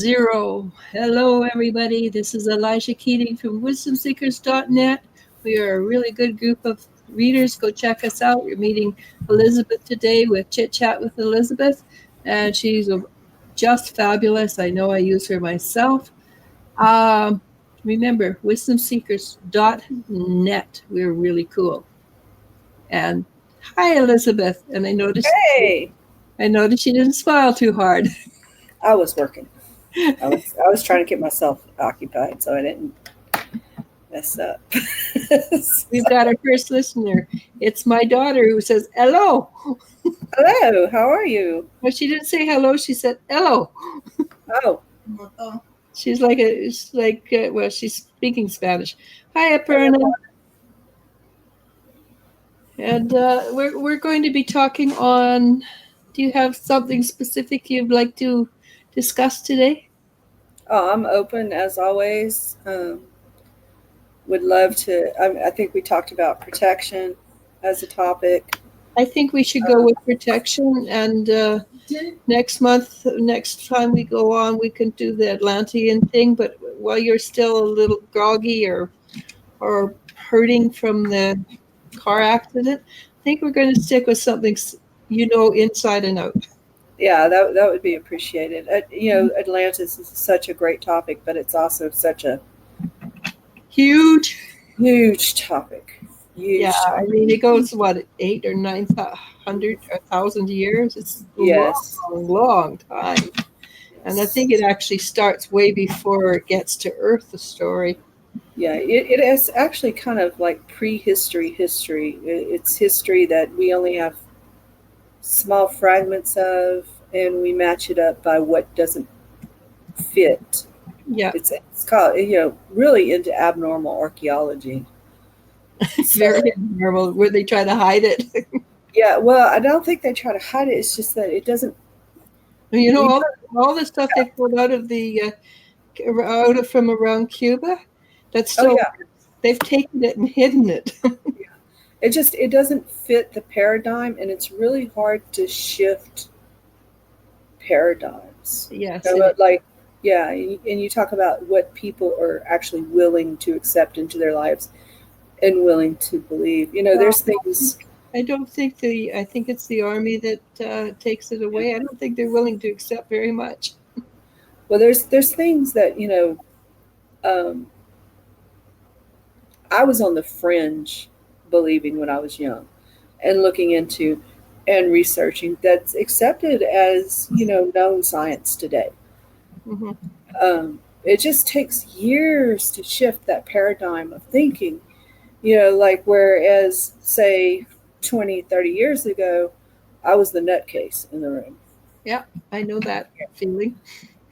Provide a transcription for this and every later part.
Zero. Hello, everybody. This is Eliz-sha Keating from wisdomseekers.net. We are a really good group of readers. Go check us out. We're meeting Elizabeth today with Chit Chat with Elizabeth, and she's just fabulous. I know I use her myself. Remember, wisdomseekers.net. We're really cool. And hi, Elizabeth. And I noticed Hey, you didn't smile too hard. I was working. I was trying to keep myself occupied so I didn't mess up. We've got our first listener. It's my daughter who says hello. Hello, how are you? Well, she didn't say hello. She said hello. Oh, She's she's speaking Spanish. Hi, Aparna. And we're going to be talking on. Do you have something specific you'd like to discuss today? oh, I'm open as always. Would love to. I think we talked about protection as a topic. I think we should go with protection, and next time we go on, we can do the Atlantean thing. But while you're still a little groggy or hurting from the car accident, I think we're going to stick with something inside and out. Yeah, that would be appreciated. Atlantis is such a great topic, but it's also such a huge topic. Yeah, I mean, it goes, 800 or 900 or 1,000 years? It's yes. long time. Yes. And I think it actually starts way before it gets to Earth, the story. Yeah, it is actually kind of like prehistory history. It's history that we only have small fragments of, and we match it up by what doesn't fit. Yeah. It's called, really into abnormal archaeology. Very abnormal, where they try to hide it. Yeah, well, I don't think they try to hide it. It's just that it doesn't. All the stuff they pulled out of from around Cuba, that's still, they've taken it and hidden it. It doesn't fit the paradigm, and it's really hard to shift paradigms. Yes. And you talk about what people are actually willing to accept into their lives and willing to believe. There's things. I think it's the army that takes it away. I don't think they're willing to accept very much. Well, there's things that, I was on the fringe believing when I was young and looking into and researching that's accepted as, known science today. Mm-hmm. It just takes years to shift that paradigm of thinking, whereas, say, 20, 30 years ago, I was the nutcase in the room. Yeah, I know that feeling.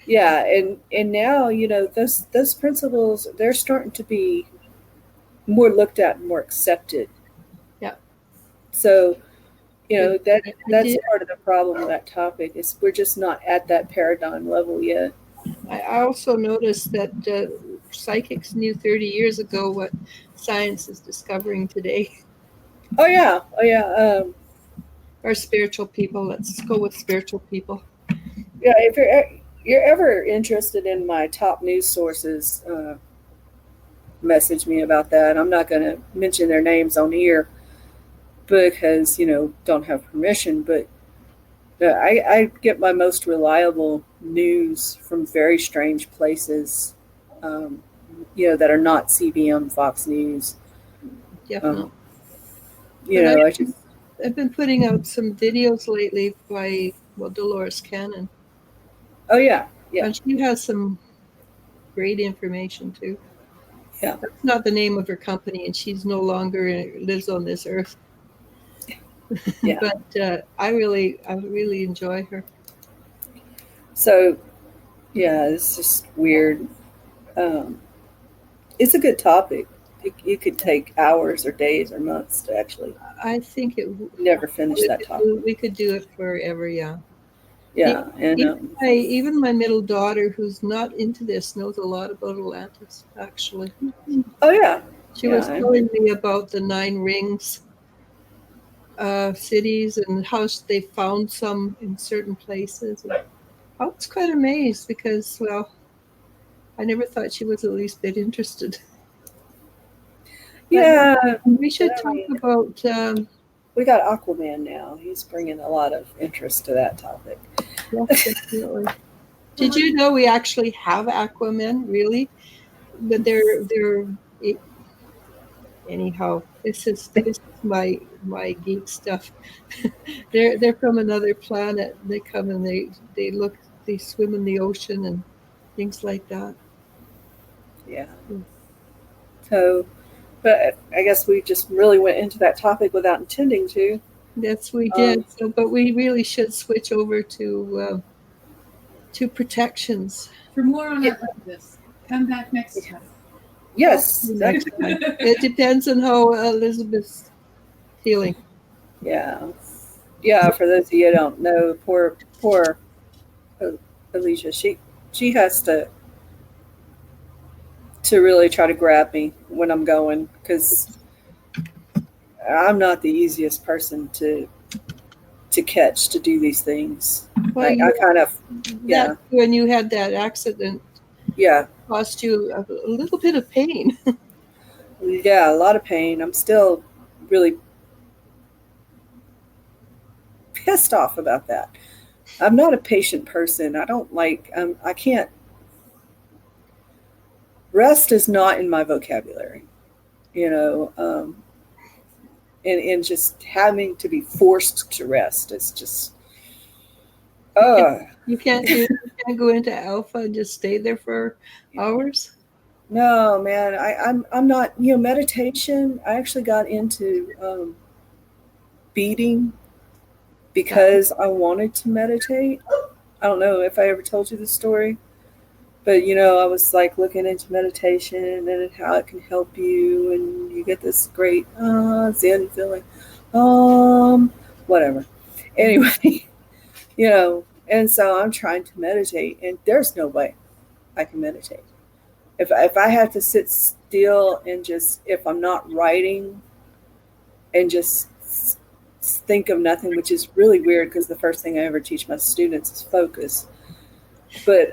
Yeah, and now, those principles, they're starting to be more looked at and more accepted. Yeah. So, that's part of the problem with that topic is we're just not at that paradigm level yet. I also noticed that psychics knew 30 years ago what science is discovering today. Oh yeah. Or spiritual people. Let's go with spiritual people. Yeah, if you're ever interested in my top news sources, message me about that. I'm not going to mention their names on here because, don't have permission, but I get my most reliable news from very strange places, that are not CBM, Fox News. Definitely. I've been putting out some videos lately by, Dolores Cannon. Oh, yeah. And she has some great information, too. Yeah. That's not the name of her company, and she's no longer lives on this earth. Yeah. But I really enjoy her. So, yeah, it's just weird. It's a good topic. It could take hours or days or months to actually. I think never finish that topic. We could do it forever, yeah. Yeah, even my middle daughter, who's not into this, knows a lot about Atlantis. Actually. Oh yeah. She was telling me about the 9 rings cities and how they found some in certain places. I was quite amazed because, well, I never thought she was the least bit interested. Yeah, We should but I talk mean, about. we got Aquaman now. He's bringing a lot of interest to that topic. Yes, definitely. Did you know we actually have Aquaman? Really? But they're anyhow. This is my geek stuff. They're from another planet. They come and they swim in the ocean and things like that. Yeah. So, but I guess we just really went into that topic without intending to. That's we did. So, but we really should switch over to protections. For more on this, come back next time. Yes. Next time. It depends on how Elizabeth's feeling. Yeah. Yeah. For those of you who don't know, poor Eliz-sha, she has to really try to grab me when I'm going, because I'm not the easiest person to catch to do these things. Well, I kind of, yeah. When you had that accident, Yeah. caused you a little bit of pain. Yeah, a lot of pain. I'm still really pissed off about that. I'm not a patient person. I don't like, I can't, rest is not in my vocabulary, and just having to be forced to rest. It's just, You can't go into alpha and just stay there for hours. No, man, I'm not, meditation. I actually got into beading because I wanted to meditate. I don't know if I ever told you this story, but I was like looking into meditation and how it can help you, and you get this great Zen feeling. Whatever. Anyway, and so I'm trying to meditate, and there's no way I can meditate. If I have to sit still and just, if I'm not writing and just think of nothing, which is really weird because the first thing I ever teach my students is focus. But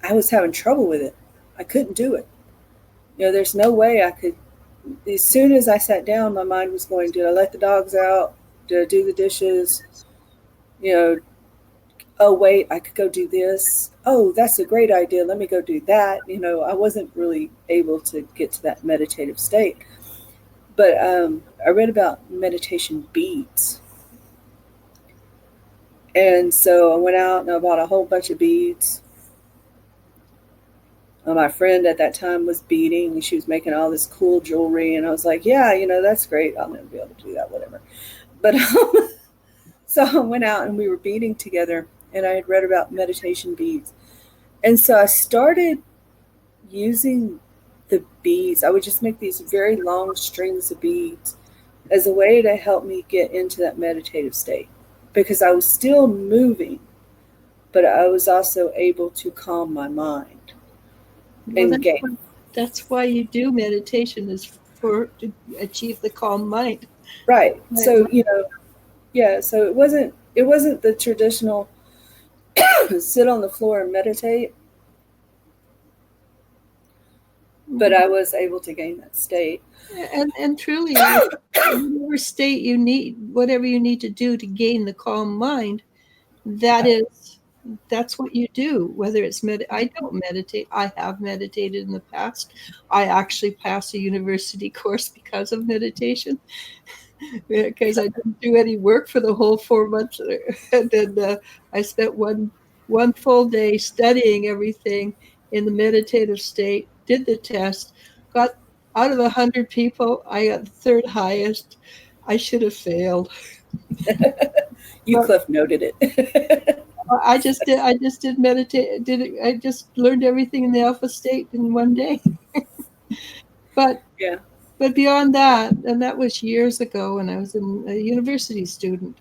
I was having trouble with it. I couldn't do it. There's no way I could. As soon as I sat down, my mind was going, did I let the dogs out? Did I do the dishes? Oh, wait, I could go do this. Oh, that's a great idea. Let me go do that. I wasn't really able to get to that meditative state. But I read about meditation beads. And so I went out and I bought a whole bunch of beads. My friend at that time was beading. She was making all this cool jewelry. And I was like, yeah, that's great. I'll never be able to do that, whatever. But so I went out and we were beading together. And I had read about meditation beads. And so I started using the beads. I would just make these very long strings of beads as a way to help me get into that meditative state, because I was still moving, but I was also able to calm my mind. Well, that's why you do meditation, is to achieve the calm mind. Right. So, yeah, so it wasn't the traditional sit on the floor and meditate, but I was able to gain that state. And truly, whatever state you need, whatever you need to do to gain the calm mind, that's what you do. Whether it's I don't meditate. I have meditated in the past. I actually passed a university course because of meditation, because I didn't do any work for the whole 4 months, and then I spent one full day studying everything in the meditative state, did the test, got out of 100 people, I got the third highest. I should have failed. You Cliff noted it. I just did meditate. I just learned everything in the alpha state in one day. But beyond that, and that was years ago when I was a university student.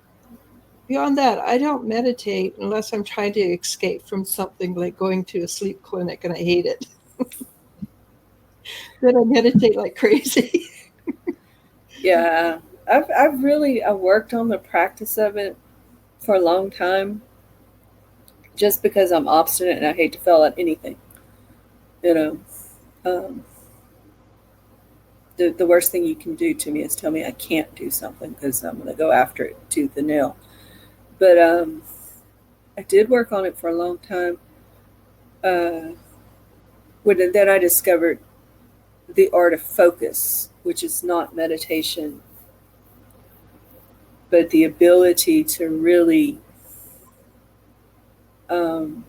Beyond that, I don't meditate unless I'm trying to escape from something, like going to a sleep clinic and I hate it. Then I meditate like crazy. Yeah, I've worked on the practice of it for a long time, just because I'm obstinate and I hate to fail at anything. You know, um, the worst thing you can do to me is tell me I can't do something, because I'm going to go after it tooth and nail. But I did work on it for a long time. Then I discovered the art of focus, which is not meditation, but the ability to really and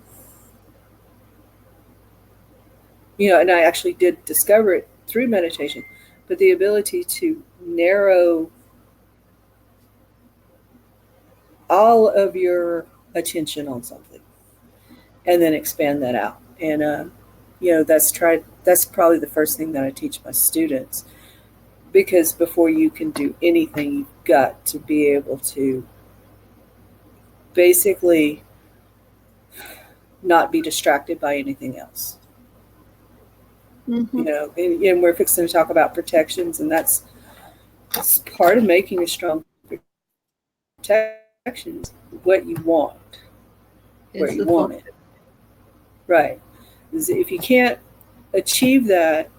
I actually did discover it through meditation, but the ability to narrow all of your attention on something and then expand that out. And that's probably the first thing that I teach my students, because before you can do anything, you've got to be able to basically not be distracted by anything else. Mm-hmm. And we're fixing to talk about protections, and that's part of making a strong protection is what you want, where you want it. Right. If you can't achieve that,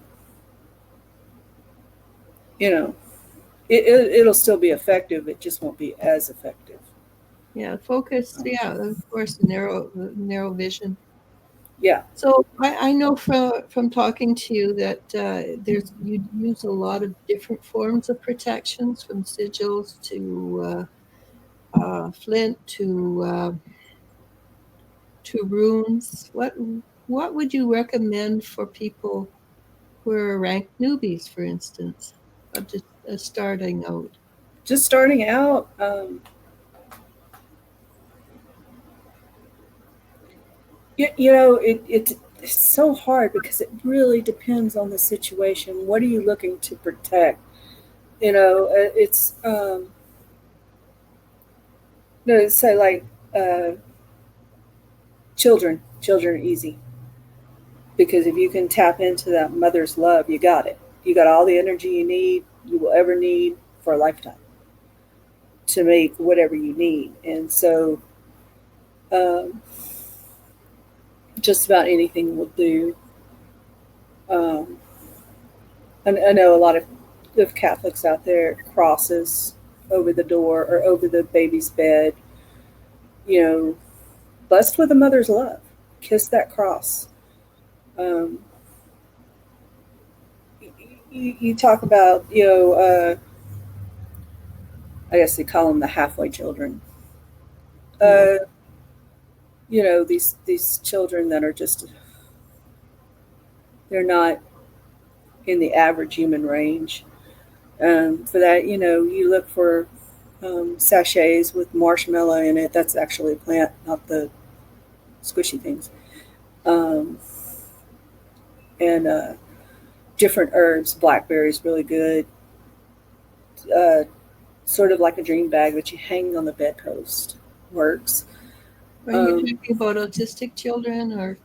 it'll still be effective. It just won't be as effective. Yeah, focus. Yeah, of course, narrow vision. Yeah. So I know from talking to you that you use a lot of different forms of protections, from sigils to flint to runes. What would you recommend for people who are ranked newbies, for instance, just starting out? Just starting out. It's so hard because it really depends on the situation. What are you looking to protect? It's say like children are easy, because if you can tap into that mother's love, you got it. You got all the energy you will ever need for a lifetime to make whatever you need. And so just about anything will do. I know a lot of Catholics out there, crosses over the door or over the baby's bed. Blessed with a mother's love. Kiss that cross. You talk about, I guess they call them the halfway children. These children that are just, they're not in the average human range. For that, you look for sachets with marshmallow in it. That's actually a plant, not the squishy things. And different herbs. Blackberry's really good. Sort of like a dream bag that you hang on the bedpost. Works. Are you talking about autistic children, or?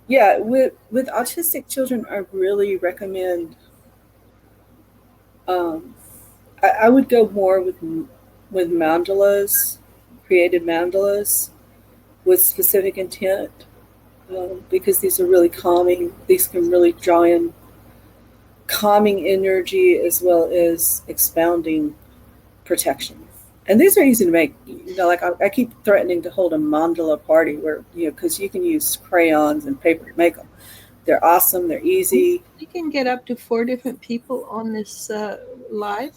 Yeah, with autistic children, I really recommend. I would go more with mandalas, created mandalas, with specific intent, because these are really calming. These can really draw in calming energy as well as expounding protection. And these are easy to make. Like I keep threatening to hold a mandala party where, because you can use crayons and paper to make them. They're awesome. They're easy. You can get up to 4 different people on this live.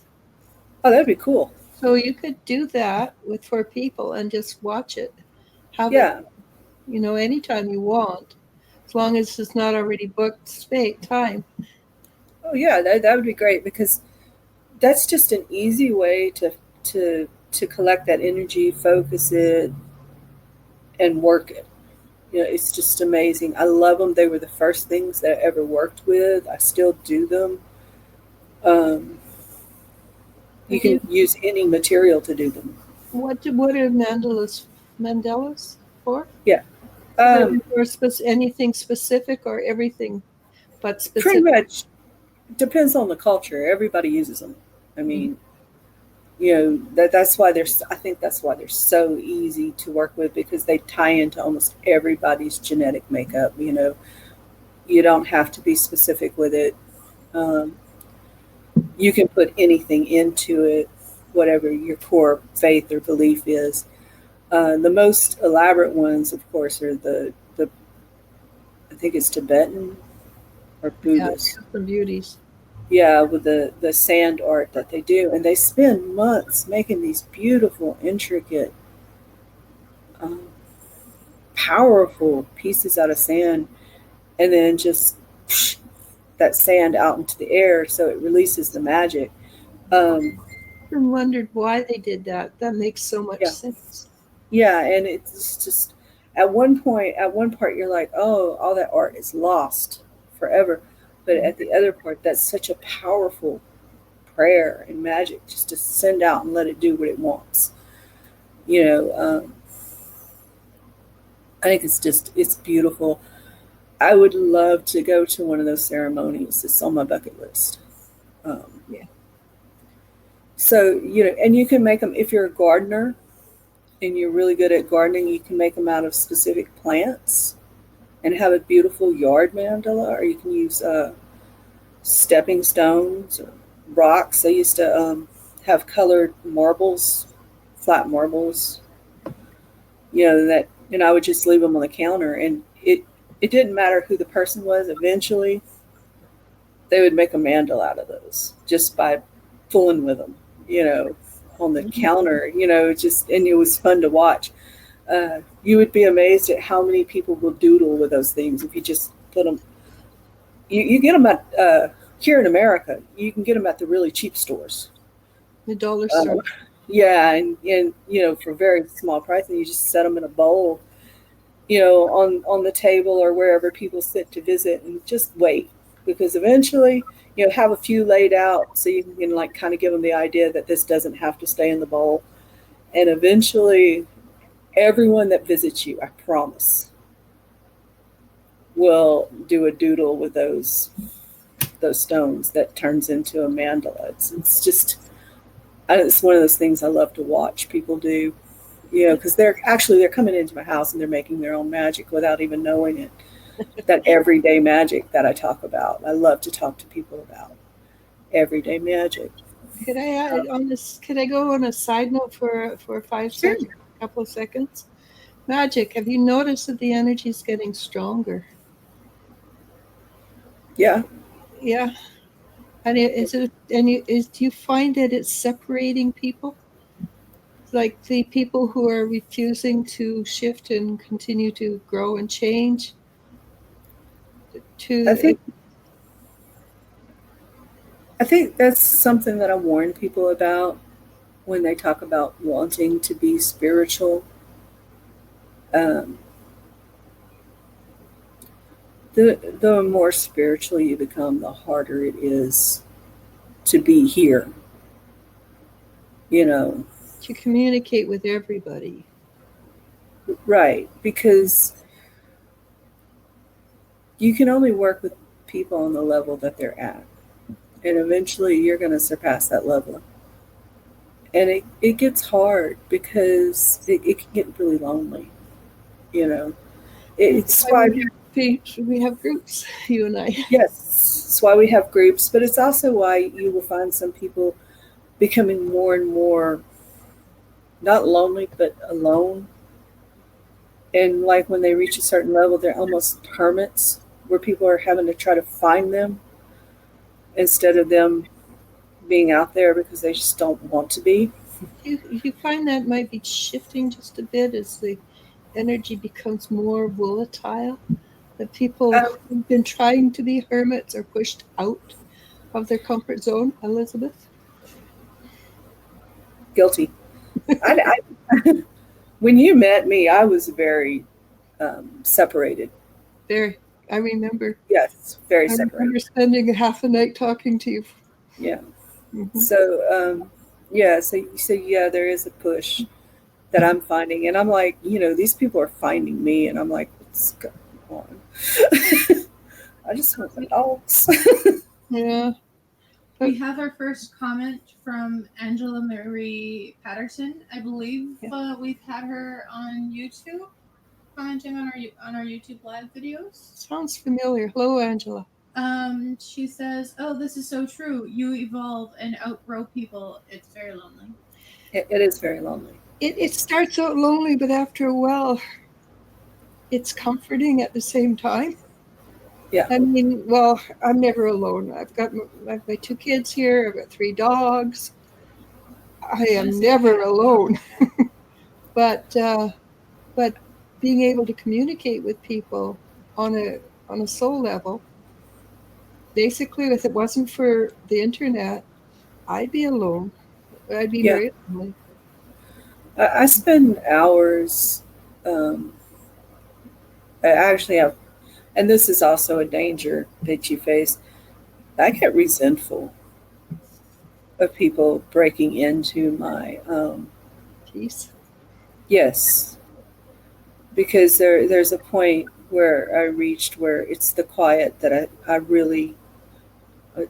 Oh, that'd be cool. So you could do that with 4 people and just watch it. It, anytime you want, as long as it's not already booked time. Oh yeah, that would be great, because that's just an easy way to collect that energy, focus it, and work it. It's just amazing. I love them. They were the first things that I ever worked with. I still do them. You can use any material to do them. What are mandalas for? Yeah. For anything specific or everything but specific? Pretty much. Depends on the culture. Everybody uses them. I mean, That's why I think that's why they're so easy to work with, because they tie into almost everybody's genetic makeup. You don't have to be specific with it. Um, you can put anything into it, whatever your core faith or belief is. The most elaborate ones, of course, are the I think it's Tibetan or Yeah, Buddhist. the beauties. Yeah, with the sand art that they do, and they spend months making these beautiful, intricate, um, powerful pieces out of sand, and then just that sand out into the air, so it releases the magic. Um, And wondered why they did that. That makes so much yeah, sense. yeah, and it's just at one part, you're like, oh, all that art is lost forever, but at the other part, that's such a powerful prayer and magic, just to send out and let it do what it wants. You know, I think it's beautiful. I would love to go to one of those ceremonies. It's on my bucket list. Yeah. So, and you can make them, if you're a gardener and you're really good at gardening, you can make them out of specific plants and have a beautiful yard mandala, or you can use stepping stones or rocks. They used to have colored marbles, flat marbles, and I would just leave them on the counter, and it didn't matter who the person was. Eventually, they would make a mandala out of those just by fooling with them, on the counter, and it was fun to watch. You would be amazed at how many people will doodle with those things if you just put them. You get them at here in America. You can get them at the really cheap stores. The dollar store. Yeah, and for a very small price, and you just set them in a bowl, on the table or wherever people sit to visit, and just wait, because eventually, have a few laid out so you can like kind of give them the idea that this doesn't have to stay in the bowl, and eventually, everyone that visits you, I promise, will do a doodle with those stones that turns into a mandala. It's one of those things I love to watch people do, because they're coming into my house and they're making their own magic without even knowing it. That everyday magic that I talk about. I love to talk to people about everyday magic. Could I add on this? Could I go on a side note for 5 Sure. seconds, a couple of seconds? Magic. Have you noticed that the energy is getting stronger? Yeah. Yeah. And do you find that it's separating people? Like the people who are refusing to shift and continue to grow and change. I think that's something that I warn people about when they talk about wanting to be spiritual. The more spiritual you become, the harder it is to be here. To communicate with everybody. Right, because you can only work with people on the level that they're at. And eventually you're going to surpass that level. And it gets hard because it can get really lonely. It's why we have groups, you and I. Yes, it's why we have groups, but it's also why you will find some people becoming more and more, not lonely, but alone. And like when they reach a certain level, they're almost hermits, where people are having to try to find them instead of them being out there because they just don't want to be. You find that might be shifting just a bit as the energy becomes more volatile? That people who've been trying to be hermits are pushed out of their comfort zone, Elizabeth? Guilty. When you met me, I was very separated. Very. I remember. Yes, very separated. I remember separated. spending half a night talking to you. Yeah. Mhm. So, yeah, there is a push that I'm finding. And I'm like, these people are finding me. And I'm like, what's going on? I just want my dogs. Yeah. We have our first comment from Angela Marie Patterson. I believe we've had her on YouTube, commenting on our YouTube live videos. Sounds familiar. Hello, Angela. She says, "Oh, this is so true. You evolve and outgrow people. It's very lonely." It is very lonely. It starts out lonely, but after a while, it's comforting at the same time. Yeah. I mean, well, I'm never alone. I've got my 2 kids here. I've got 3 dogs. I am never alone. but being able to communicate with people on a soul level, basically, if it wasn't for the internet, I'd be alone. I'd be very lonely. I spend hours. I actually have, and this is also a danger that you face. I get resentful of people breaking into my Peace. yes, because there's a point where I reached where it's the quiet that I really,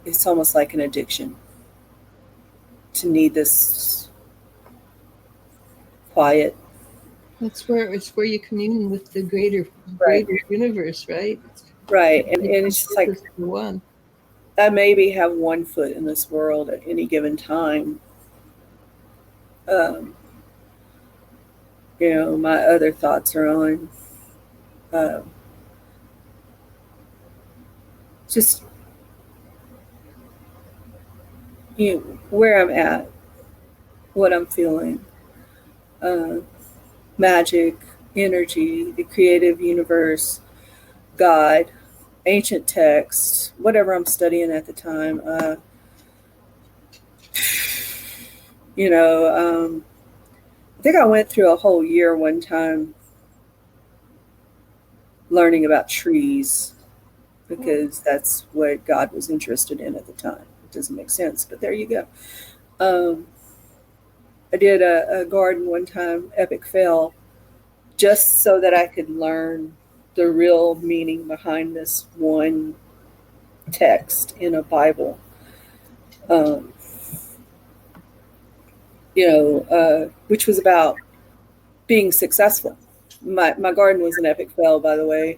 it's almost like an addiction to need this quiet. It's where you commune with the greater universe, right? Right. And it's just like the one. I maybe have one foot in this world at any given time. My other thoughts are on just where I'm at, what I'm feeling, magic, energy, the creative universe, God, ancient texts, whatever I'm studying at the time. I think I went through a whole year one time learning about trees because that's what God was interested in at the time. It doesn't make sense, but there you go. I did a garden one time, epic fail, just so that I could learn the real meaning behind this one text in a Bible. Which was about being successful. My garden was an epic fail, by the way,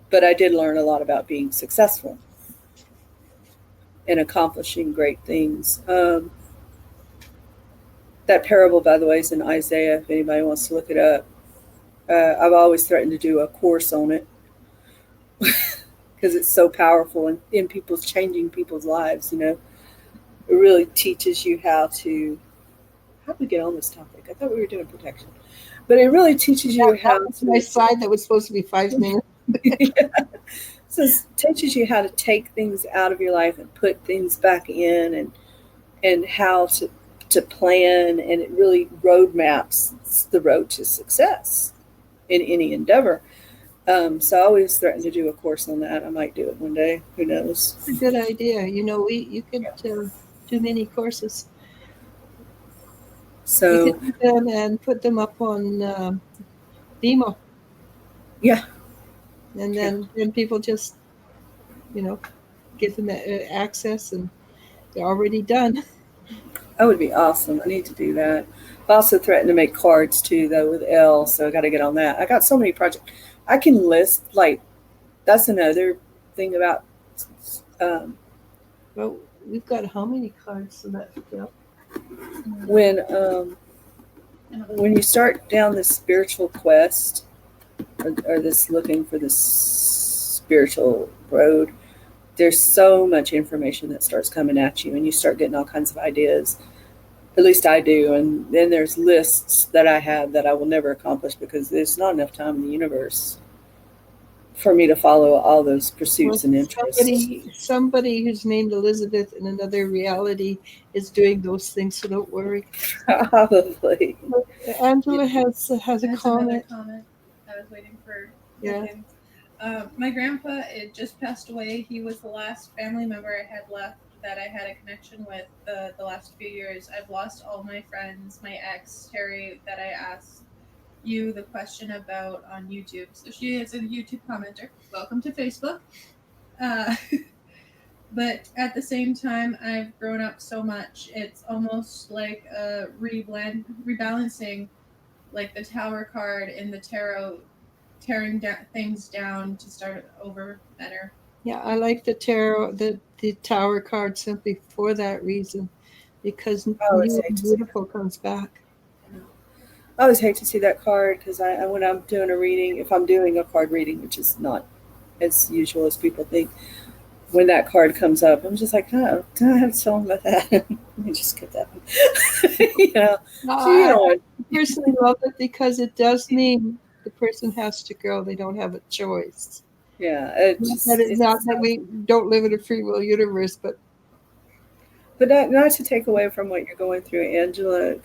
but I did learn a lot about being successful and accomplishing great things. That parable, by the way, is in Isaiah, if anybody wants to look it up. I've always threatened to do a course on it because it's so powerful in changing people's lives. It really teaches you how to we get on this topic. I thought we were doing protection, but it really teaches you how to. My slide that was supposed to be 5 minutes. So it teaches you how to take things out of your life and put things back in, and how to plan, and it really roadmaps the road to success in any endeavor. So I always threaten to do a course on that. I might do it one day. Who knows? It's a good idea. You could do many courses. So you could do them and put them up on Demo. Yeah. And then people just, give them access, and they're already done. That would be awesome. I need to do that. I also threatened to make cards too, though, with L, so I got to get on that. I got so many projects. I can list, that's another thing about. Well, we've got how many cards for that? When you start down this spiritual quest, or this looking for this spiritual road, there's so much information that starts coming at you, and you start getting all kinds of ideas. At least I do. And then there's lists that I have that I will never accomplish because there's not enough time in the universe for me to follow all those pursuits and interests. Somebody who's named Elizabeth in another reality is doing those things, so don't worry. Probably. Angela has a comment. I was waiting for. Yeah. My grandpa, it just passed away. He was the last family member I had left that I had a connection with the last few years. I've lost all my friends. My ex, Terry, that I asked you the question about on YouTube. So she is a YouTube commenter. Welcome to Facebook. But at the same time, I've grown up so much. It's almost like a rebalancing, like the Tower card in the tarot, tearing things down to start over better. Yeah, I like the tarot, the Tower card simply for that reason, because I always new hate and to see beautiful comes back. I always hate to see that card because when I'm doing a reading, if I'm doing a card reading, which is not as usual as people think, when that card comes up, I'm just like, oh, do I have to tell them about that? Let me just get that one. you know, so, you I know, personally love it because it does mean the person has to go. They don't have a choice. yeah, it just, Not that we don't live in a free will universe, but but not to take away from what you're going through, Angela.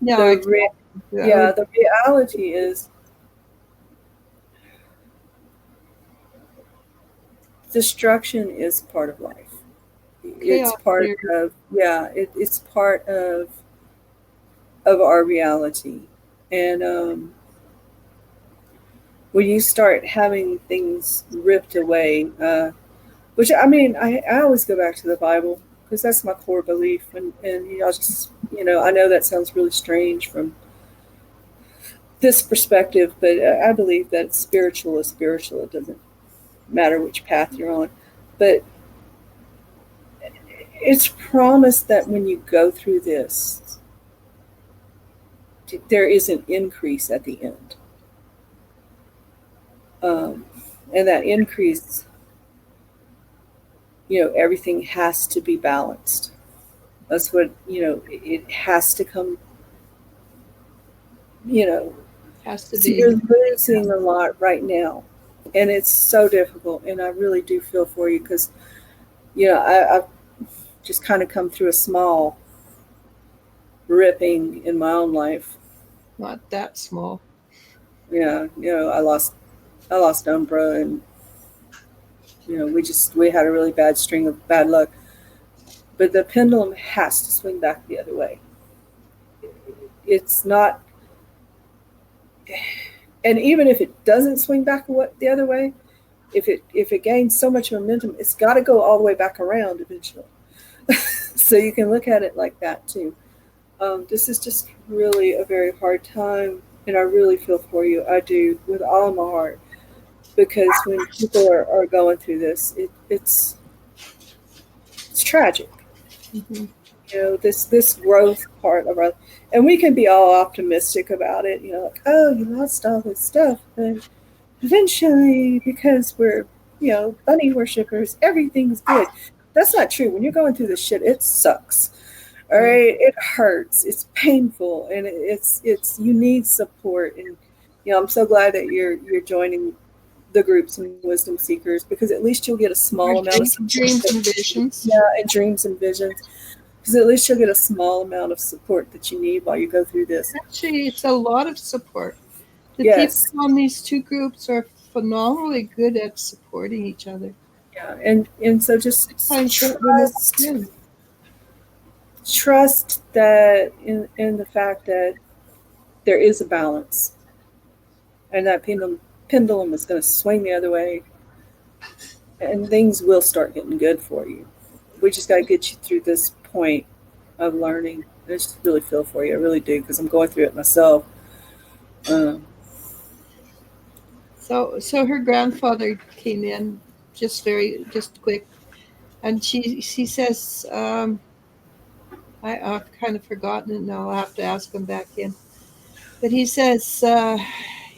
no, exactly. The reality is destruction is part of life. It's part of it's part of our reality, and when you start having things ripped away, which I mean, I always go back to the Bible because that's my core belief, and I know that sounds really strange from this perspective, but I believe that spiritual is spiritual. It doesn't matter which path you're on, but it's promised that when you go through this, there is an increase at the end. And that increase, everything has to be balanced. That's what, it has to come, has to so be. you're losing a lot right now. And it's so difficult. And I really do feel for you because, I've just kind of come through a small ripping in my own life. Not that small. Yeah, I lost Umbra, and we had a really bad string of bad luck. But the pendulum has to swing back the other way. It's not, and even if it doesn't swing back the other way, if it gains so much momentum, it's got to go all the way back around eventually. So you can look at it like that too. This is just really a very hard time, and I really feel for you. I do, with all of my heart, because when people are going through this, it's tragic. Mm-hmm. This growth part of our, and we can be all optimistic about it. Like, oh, you lost all this stuff, and eventually, because we're bunny worshippers, everything's good. That's not true. When you're going through this shit, it sucks. All right, it hurts. It's painful, and it's you need support. And I'm so glad that you're joining the groups and wisdom seekers, because at least you'll get a small amount of support. Dreams and visions. Yeah, and dreams and visions. Because at least you'll get a small amount of support that you need while you go through this. Actually, it's a lot of support. The Yes. people on these two groups are phenomenally good at supporting each other. Yeah, and so just trust that in the fact that there is a balance, and that pendulum is going to swing the other way, and things will start getting good for you. We just got to get you through this point of learning. I just really feel for you. I really do, because I'm going through it myself. So her grandfather came in just quick, and she says, I've kind of forgotten it now. I'll have to ask him back in. But he says,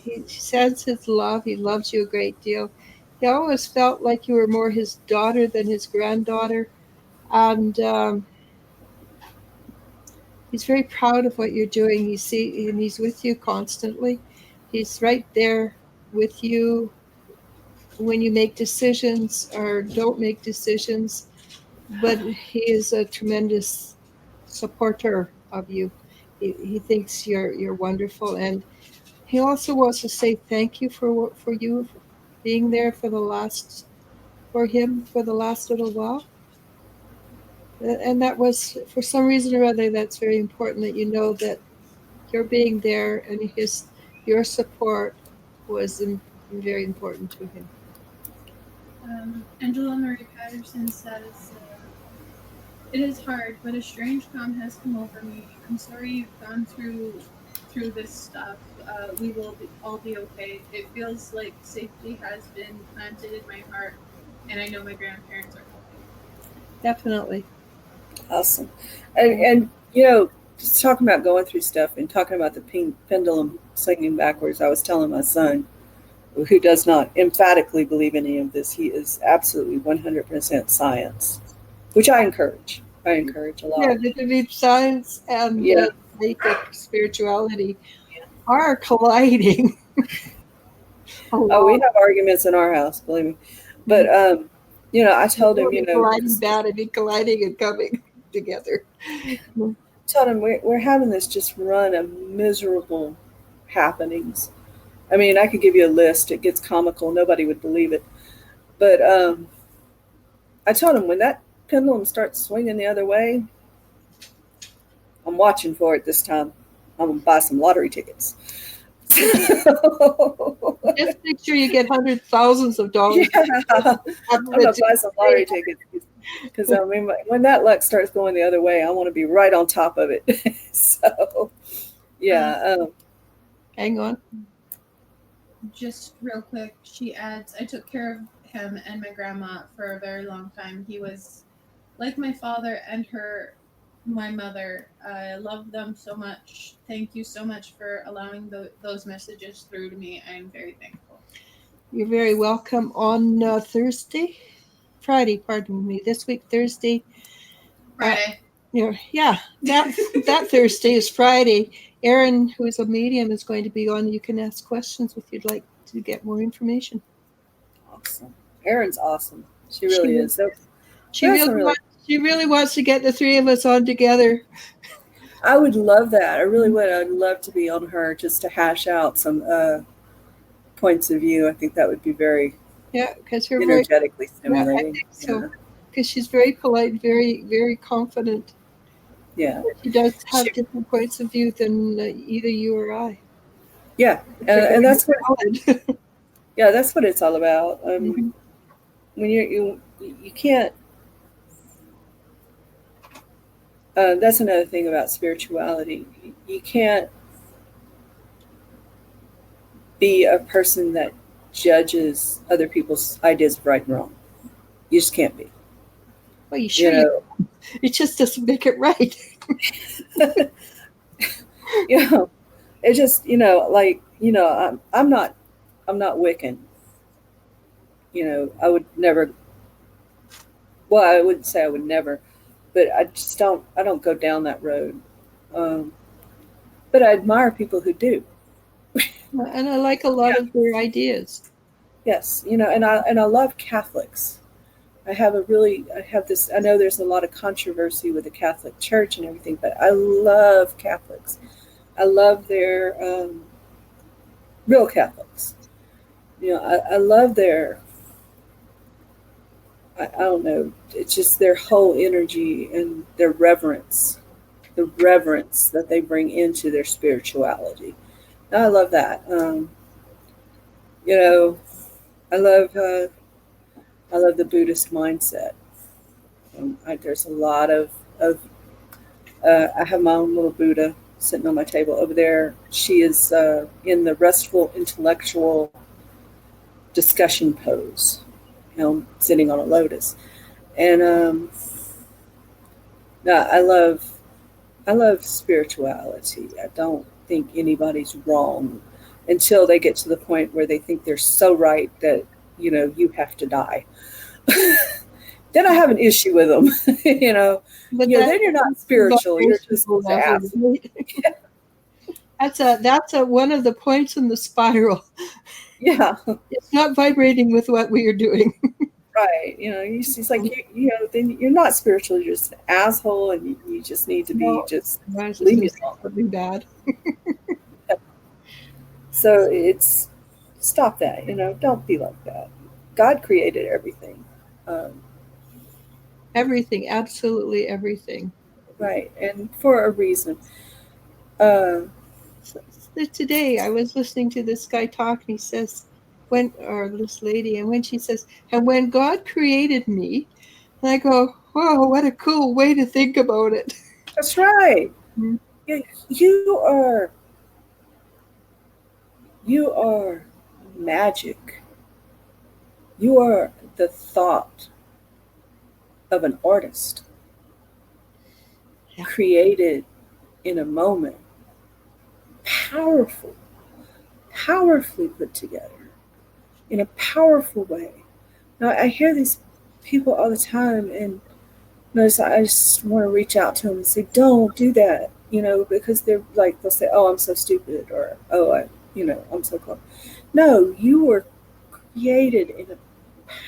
he says his love. He loves you a great deal. He always felt like you were more his daughter than his granddaughter. And he's very proud of what you're doing. And he's with you constantly. He's right there with you when you make decisions or don't make decisions. But he is a tremendous supporter of you. He thinks you're wonderful, and he also wants to say thank you for you being there for the last little while. And that was, for some reason or other, that's very important, that you know that your being there and your support was very important to him. Angela Marie Patterson says, "It is hard, but a strange calm has come over me. I'm sorry you've gone through this stuff. We will all be okay. It feels like safety has been planted in my heart, and I know my grandparents are helping." Definitely. Awesome. And you know, just talking about going through stuff and talking about the pendulum swinging backwards, I was telling my son, who does not emphatically believe any of this, he is absolutely 100% science, which I encourage. I encourage a lot. Yeah, the belief science and Yeah. spirituality are colliding. Oh, we have arguments in our house, believe me. But you know, I told him, you know, colliding bad and colliding and coming together. Told him we're having this just run of miserable happenings. I mean, I could give you a list. It gets comical. Nobody would believe it. But I told him when that pendulum starts swinging the other way, I'm watching for it this time. I'm going to buy some lottery tickets. Just make sure you get hundreds, thousands of dollars. Yeah. I'm going to buy some lottery tickets. Because I mean, when that luck starts going the other way, I want to be right on top of it. So, yeah. Hang on. Just real quick, she adds, "I took care of him and my grandma for a very long time. He was like my father and my mother. I love them so much. Thank you so much for allowing those messages through to me. I am very thankful." You're very welcome. On Friday, pardon me, this week, Thursday. Friday. Yeah, that Thursday is Friday. Erin, who is a medium, is going to be on. You can ask questions if you'd like to get more information. Awesome. Erin's awesome. She really is. She really wants to get the three of us on together. I would love that. I really would. I'd love to be on her just to hash out some points of view. I think that would be very because her energetically stimulating. I think so. Because she's very polite, very, very confident. Yeah. She does have different points of view than either you or I. Yeah. And that's what that's what it's all about. When you can't that's another thing about spirituality. You can't be a person that judges other people's ideas of right and wrong. You just can't be. Well, you sure it just doesn't make it right. It just, I'm not Wiccan. I would never, well, I wouldn't say I would never, but I don't go down that road. But I admire people who do. And I like a lot of their ideas. Yes. And I love Catholics. I know there's a lot of controversy with the Catholic Church and everything, but I love Catholics. I love their real Catholics. I love their, I don't know, it's just their whole energy and their reverence, the reverence that they bring into their spirituality. And I love that. I love the Buddhist mindset. There's a lot of I have my own little Buddha sitting on my table over there. She is in the restful intellectual discussion pose, sitting on a lotus. And I love spirituality. I don't think anybody's wrong until they get to the point where they think they're so right that you have to die. Then I have an issue with them. But then you're not spiritual. You're just That's one of the points in the spiral. Yeah, it's not vibrating with what we are doing. Right. It's like then you're not spiritual. You're just an asshole, and you just need to be leave me alone. Something bad. So it's stop that. Don't be like that. God created everything. Everything, absolutely everything. Right, and for a reason. Today I was listening to this guy talk, and he says, or this lady, and when she says, and when God created me, and I go, wow, what a cool way to think about it. That's right. Mhm. You are magic. You are the thought of an artist, Yeah. created in a moment, powerfully put together in a powerful way. Now, I hear these people all the time, and notice I just want to reach out to them and say, don't do that, because they're like, they'll say, oh, I'm so stupid, or, oh, I'm so close. No, you were created in a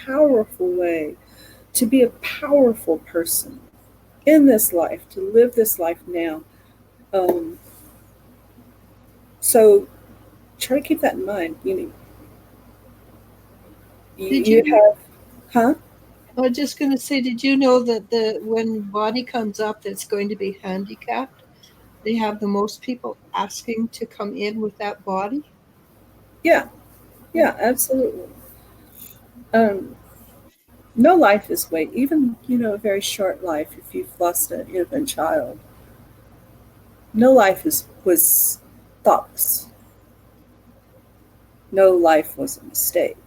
powerful way to be a powerful person in this life, to live this life now. So try to keep that in mind. Did You you? have, huh? I was just going to say, did you know that when body comes up that's going to be handicapped, they have the most people asking to come in with that body? Yeah, absolutely. No life is weight, even, a very short life, if you've lost an infant child. No life was thoughtless. No life was a mistake.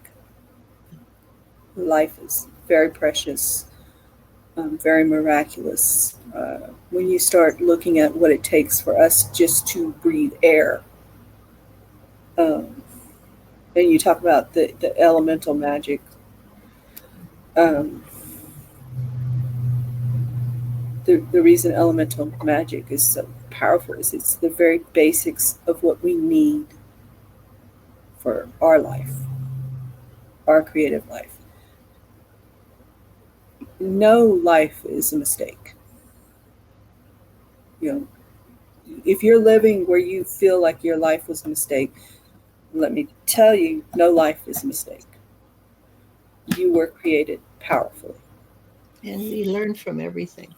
Life is very precious, very miraculous. When you start looking at what it takes for us just to breathe air, and you talk about the elemental magic, the reason elemental magic is so powerful is it's the very basics of what we need for our life, our creative life. No life is a mistake. If you're living where you feel like your life was a mistake, let me tell you, no life is a mistake. You were created powerfully. And we learn from everything.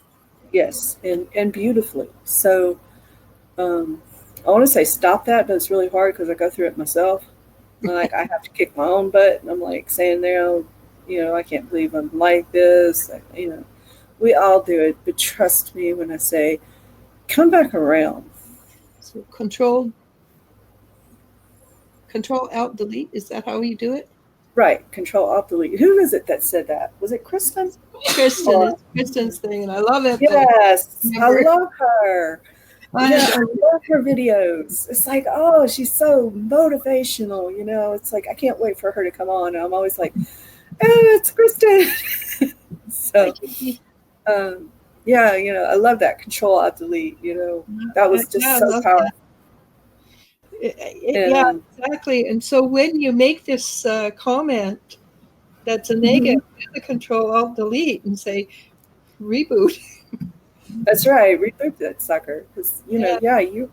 Yes, and beautifully. So I want to say stop that, but it's really hard because I go through it myself. Like, I have to kick my own butt, and I'm like saying there, I can't believe I'm like this. We all do it, but trust me when I say, come back around. So control, Alt, delete. Is that how you do it? Right, Control Alt Delete. Who is it that said that? Was it Kristen? Kristen, it's Kristen's thing, and I love it. Yes, I Never. love her. I love her videos. It's like, oh, she's so motivational. It's like I can't wait for her to come on. I'm always like, oh, it's Kristen. So, I love that Control Alt Delete. That was just so powerful. Yeah, exactly. And so when you make this comment that's a negative, the Control Alt Delete and say reboot. That's right. Reboot that sucker. Because you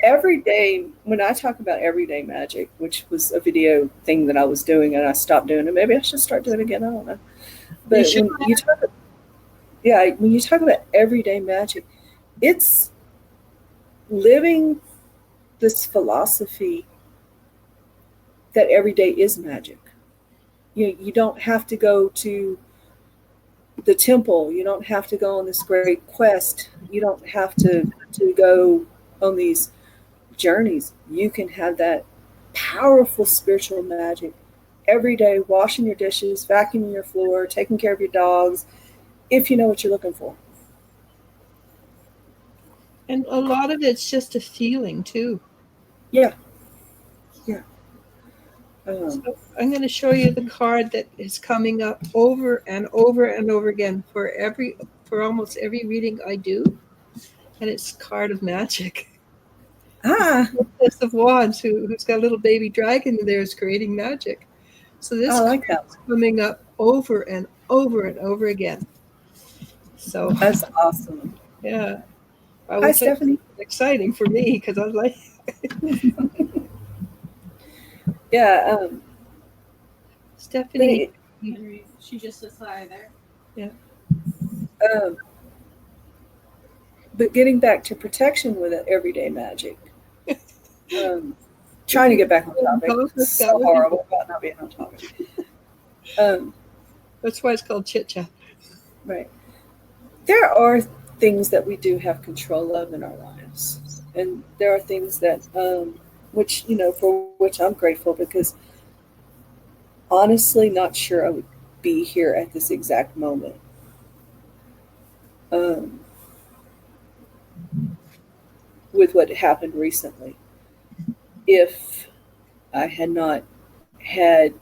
every day, when I talk about everyday magic, which was a video thing that I was doing and I stopped doing it, maybe I should start doing it again. I don't know. But when you talk about everyday magic, it's living this philosophy that every day is magic. You don't have to go to the temple. You don't have to go on this great quest. You don't have to go on these journeys. You can have that powerful spiritual magic every day, washing your dishes, vacuuming your floor, taking care of your dogs, if you know what you're looking for. And a lot of it's just a feeling too. Yeah. So I'm going to show you the card that is coming up over and over and over again for almost every reading I do, and it's Card of Magic. Princess of Wands, who's got a little baby dragon there, is creating magic. So this card is coming up over and over and over again. So that's awesome. Yeah. Hi, Stephanie. Exciting for me because I was like, yeah. Stephanie. She just says hi there. Yeah. But getting back to protection with everyday magic, trying to get back on topic. It's so That would be horrible about not being on topic. That's why it's called chit chat. Right. There are things that we do have control of in our lives, and there are things that, which for which I'm grateful, because honestly, not sure I would be here at this exact moment. With what happened recently, if I had not had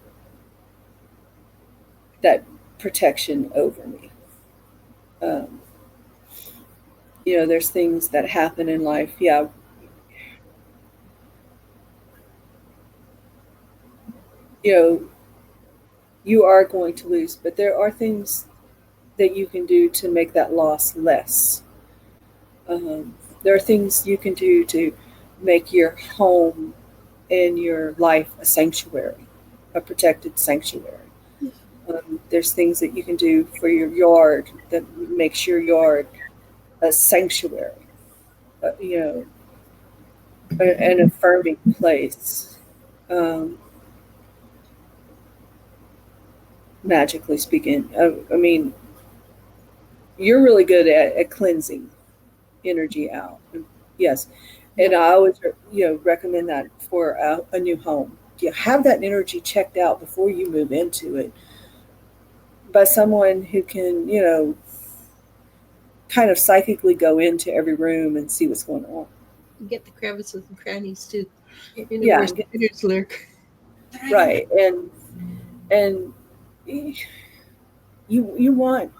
that protection over me. There's things that happen in life. Yeah. You are going to lose, but there are things that you can do to make that loss less. There are things you can do to make your home and your life a sanctuary, a protected sanctuary. There's things that you can do for your yard that makes your yard a sanctuary, an affirming place, magically speaking. I mean, you're really good at cleansing energy out. Yes. And I always, recommend that for a new home. You have that energy checked out before you move into it by someone who can, kind of psychically go into every room and see what's going on. You get the crevices and crannies too. Yeah. Where spiders lurk. Right. And you want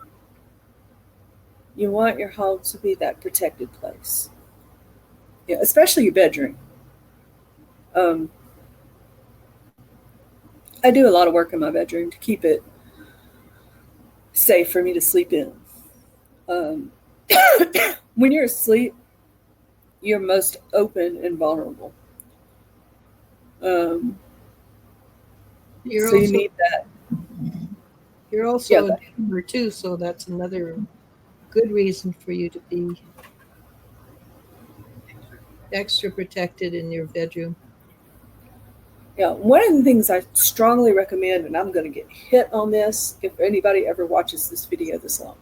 your home to be that protected place. Yeah, especially your bedroom. I do a lot of work in my bedroom to keep it safe for me to sleep in. When you're asleep, you're most open and vulnerable. You need that. You're also a dreamer too, so that's another good reason for you to be extra protected in your bedroom. Yeah, one of the things I strongly recommend, and I'm going to get hit on this if anybody ever watches this video this long.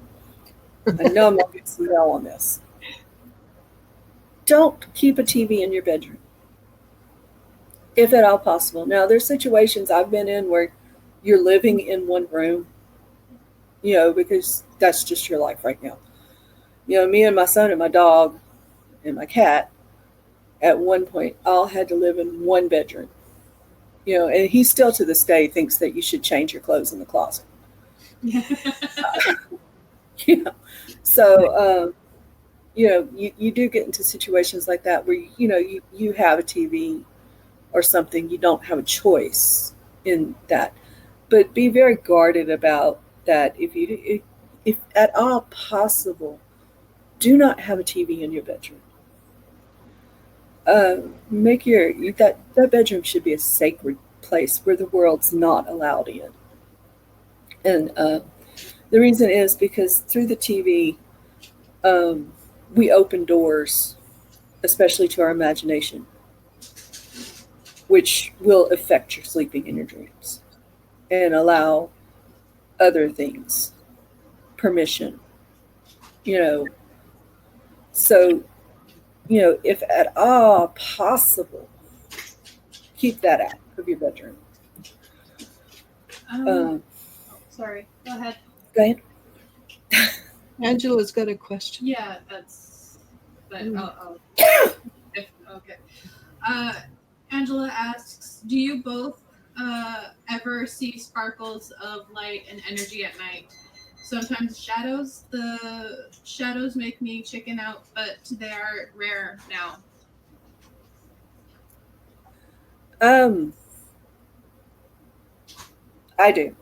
I know I'm going to get some mail on this. Don't keep a TV in your bedroom, if at all possible. Now, there's situations I've been in where you're living in one room, because that's just your life right now. Me and my son and my dog and my cat, at one point, all had to live in one bedroom. And he still to this day thinks that you should change your clothes in the closet. So, you do get into situations like that where, you have a TV or something, you don't have a choice in that. But be very guarded about that. If at all possible, do not have a TV in your bedroom. Make that bedroom should be a sacred place where the world's not allowed in. And the reason is because through the TV, we open doors, especially to our imagination, which will affect your sleeping and your dreams, and allow other things permission. So, if at all possible, keep that out of your bedroom. Sorry, go ahead. Go ahead. Angela's got a question. Yeah, that's. But okay. Angela asks, do you both ever see sparkles of light and energy at night? Sometimes shadows. The shadows make me chicken out, but they are rare now. I do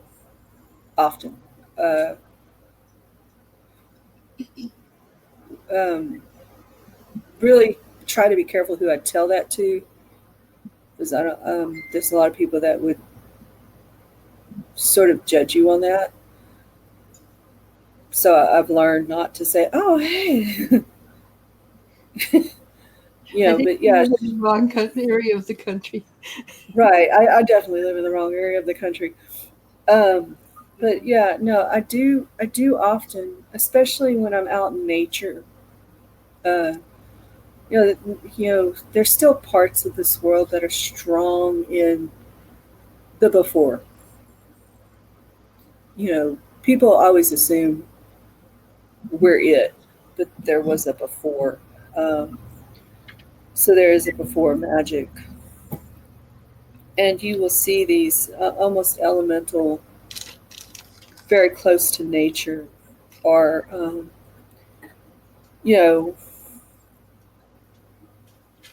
often. Really try to be careful who I tell that to, because I don't. There's a lot of people that would sort of judge you on that. So I've learned not to say, "Oh, hey." You I know, think but you yeah, live in the wrong area of the country. right. I definitely live in the wrong area of the country. Um, but yeah, no, I do often, especially when I'm out in nature. Uh, there's still parts of this world that are strong in the before. You know, people always assume we're it, but there was a before. Um, so there is a before magic, and you will see these almost elemental, very close to nature, are you know,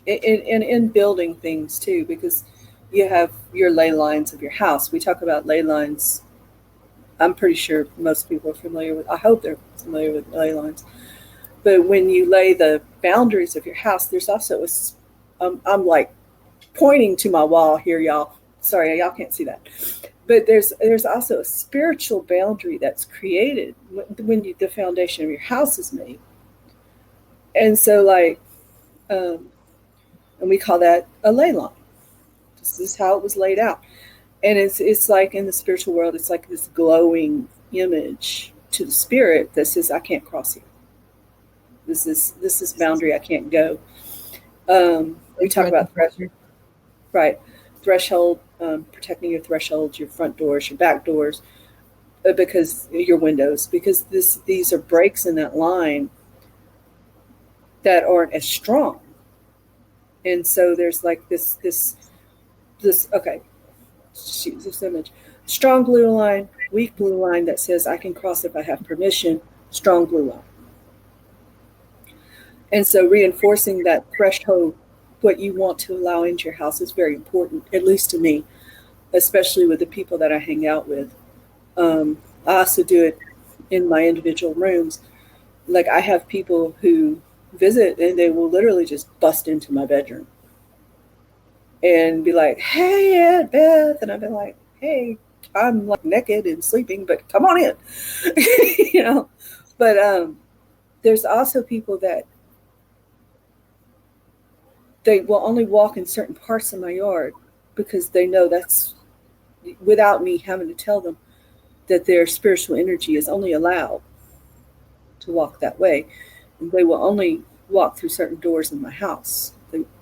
in building things too, because you have your ley lines of your house. We talk about ley lines. I'm pretty sure most people are familiar with. I hope they're familiar with ley lines. But when you lay the boundaries of your house, there's also I'm like pointing to my wall here, y'all. Sorry, y'all can't see that. But there's also a spiritual boundary that's created when the foundation of your house is made. And so, like, um, and we call that a ley line. This is how it was laid out. And it's like in the spiritual world, it's like this glowing image to the spirit that says, I can't cross here. This is boundary I can't go. We talk about right threshold, protecting your thresholds, your front doors, your back doors, because your windows, because these are breaks in that line that aren't as strong. And so there's like this okay, shoot this image. Strong blue line, weak blue line that says I can cross if I have permission, strong blue line. And so reinforcing that threshold, what you want to allow into your house, is very important, at least to me, especially with the people that I hang out with. I also do it in my individual rooms. Like, I have people who visit and they will literally just bust into my bedroom and be like, hey, Aunt Beth. And I've been like, hey, I'm like naked and sleeping, but come on in. you know. But there's also people that they will only walk in certain parts of my yard because they know that's, without me having to tell them, that their spiritual energy is only allowed to walk that way. And they will only walk through certain doors in my house.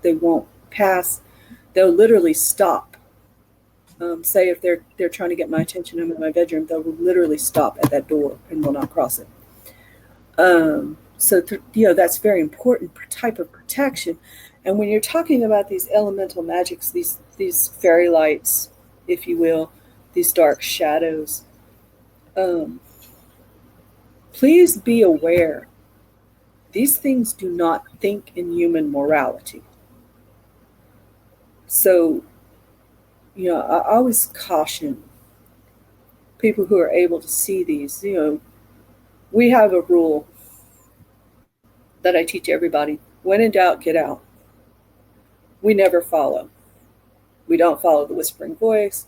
They won't pass. They'll literally stop. Say if they're trying to get my attention, I'm in my bedroom, they'll literally stop at that door and will not cross it. That's very important type of protection. And when you're talking about these elemental magics, these fairy lights, if you will, these dark shadows, please be aware. These things do not think in human morality. So, I always caution people who are able to see these. We have a rule that I teach everybody. When in doubt, get out. We never follow. We don't follow the whispering voice.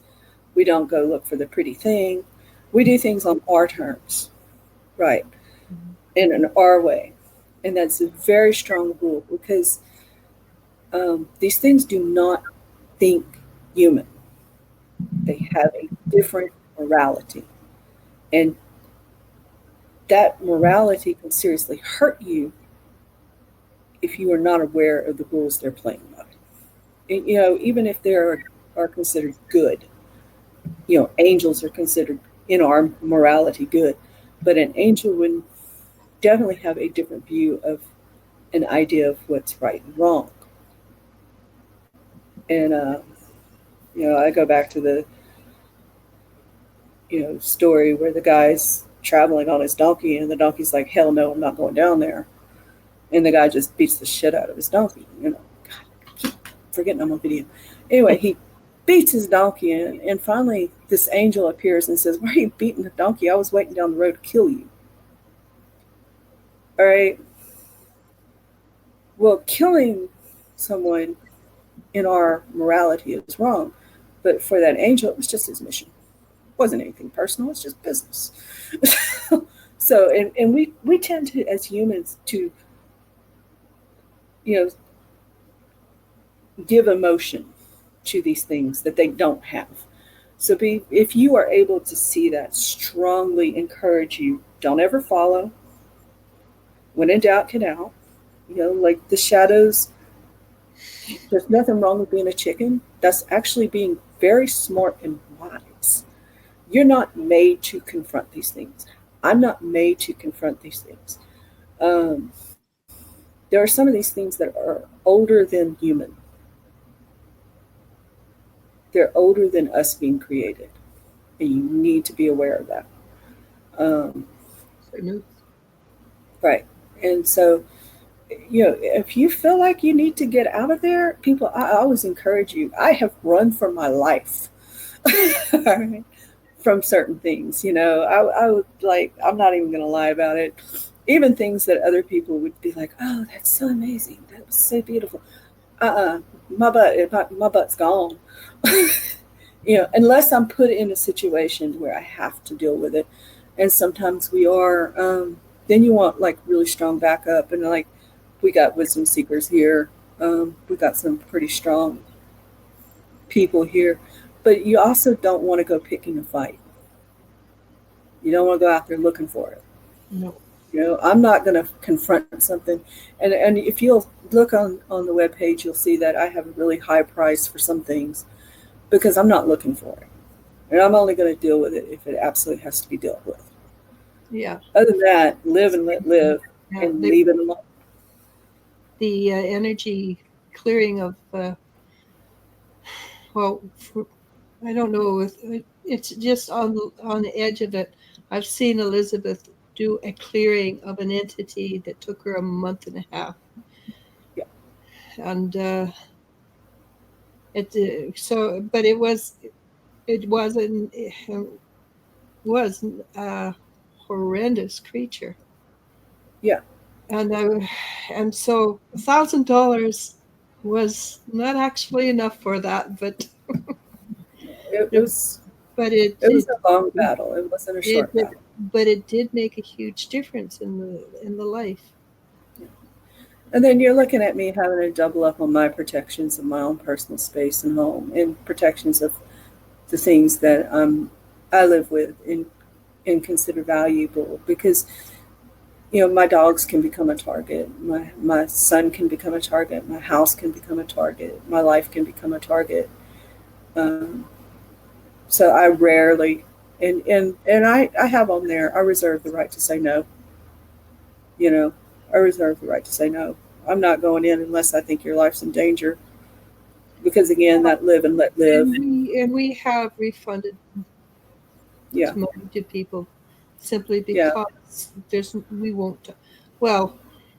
We don't go look for the pretty thing. We do things on our terms, right? In our way. And that's a very strong rule, because these things do not think human. They have a different morality. And that morality can seriously hurt you if you are not aware of the rules they're playing by. And, even if they are considered good, angels are considered in our morality good, but an angel would definitely have a different view of an idea of what's right and wrong. And I go back to the story where the guy's traveling on his donkey and the donkey's like, hell no, I'm not going down there. And the guy just beats the shit out of his donkey. God, I keep forgetting I'm on video. Anyway, he beats his donkey, and finally this angel appears and says, why are you beating the donkey? I was waiting down the road to kill you. All right. Well, killing someone in our morality is wrong. But for that angel, it was just his mission. It wasn't anything personal. It's just business. So, and we tend to, as humans, to, give emotion to these things that they don't have. So if you are able to see that, strongly encourage you, don't ever follow. When in doubt, get out. Like the shadows, there's nothing wrong with being a chicken. That's actually being very smart and wise. You're not made to confront these things. I'm not made to confront these things. There are some of these things that are older than human. They're older than us being created. And you need to be aware of that. Right. And so, if you feel like you need to get out of there, people, I always encourage you. I have run for my life from certain things. I would I'm not even going to lie about it. Even things that other people would be like, oh, that's so amazing. That was so beautiful. My butt's gone. Unless I'm put in a situation where I have to deal with it. And sometimes we are, then you want really strong backup. And we got wisdom seekers here. We got some pretty strong people here. But you also don't want to go picking a fight. You don't want to go out there looking for it. No. I'm not going to confront something. And if you'll look on the webpage, you'll see that I have a really high price for some things because I'm not looking for it. And I'm only going to deal with it if it absolutely has to be dealt with. Yeah. Other than that, live and let live and leave it alone. The energy clearing of, I don't know, it's just on the edge of it. I've seen Elizabeth do a clearing of an entity that took her a month and a half. Yeah. And but it was a horrendous creature. Yeah. And so $1,000 was not actually enough for that, but it was a long battle. It wasn't a short battle. But it did make a huge difference in the life. Yeah. And then you're looking at me having to double up on my protections of my own personal space and home, and protections of the things that I live with and consider valuable, because my dogs can become a target, my son can become a target, my house can become a target, my life can become a target. So I rarely, and I have on there, I reserve the right to say no. I reserve the right to say no. I'm not going in unless I think your life's in danger. Because again, that live and let live. And we have refunded money to people simply because we won't. Well,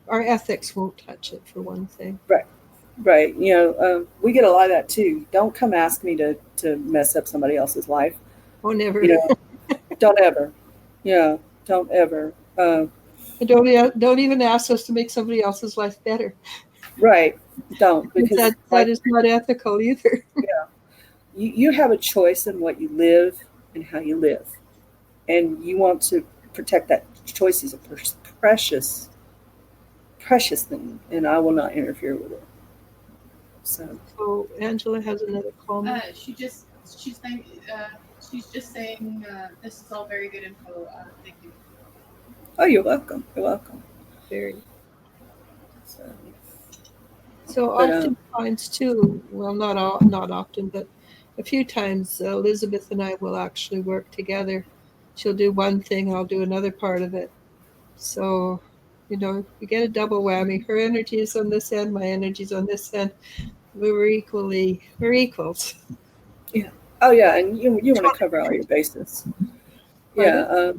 our ethics won't touch it, for one thing. Right. We get a lot of that too. Don't come ask me to mess up somebody else's life. Oh, never. Don't ever. Yeah, don't ever. Don't even ask us to make somebody else's life better. Right. Don't, because that is not ethical either. Yeah. You have a choice in what you live and how you live. And you want to protect that choice. Is a precious thing, and I will not interfere with it. So Angela has another comment. She's just saying this is all very good info. Thank you. Oh, you're welcome. You're welcome. Very. So oftentimes too, well, not often, but a few times, Elizabeth and I will actually work together. She'll do one thing, I'll do another part of it. So, you get a double whammy. Her energy is on this end, my energy is on this end. We're equals. Yeah. Oh, yeah, and you want to cover all your bases. Yeah,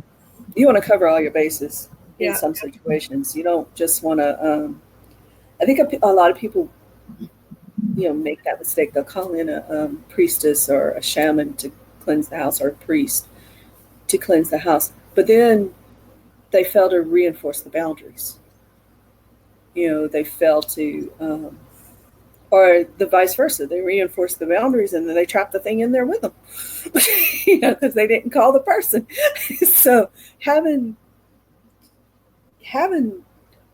you want to cover all your bases in some situations. You don't just want to. I think a lot of people, make that mistake. They'll call in a priestess or a shaman to cleanse the house, or a priest to cleanse the house, but then they fail to reinforce the boundaries. They fail to. Or the vice versa. They reinforce the boundaries and then they trap the thing in there with them, because they didn't call the person. So having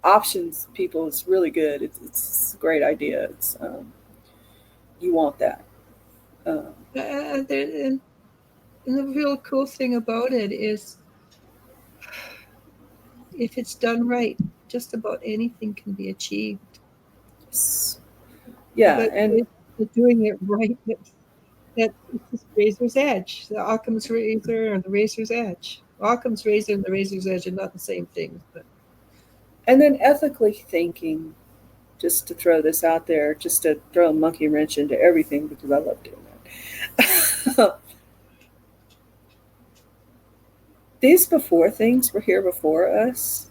options, people, is really good. It's a great idea. you want that. And the real cool thing about it is, if it's done right, just about anything can be achieved. Yeah, but and doing it right, that it's just razor's edge. The Occam's razor and the razor's edge. Occam's razor and the razor's edge are not the same thing. But then ethically thinking, just to throw this out there, just to throw a monkey wrench into everything, because I love doing that. These before things were here before us.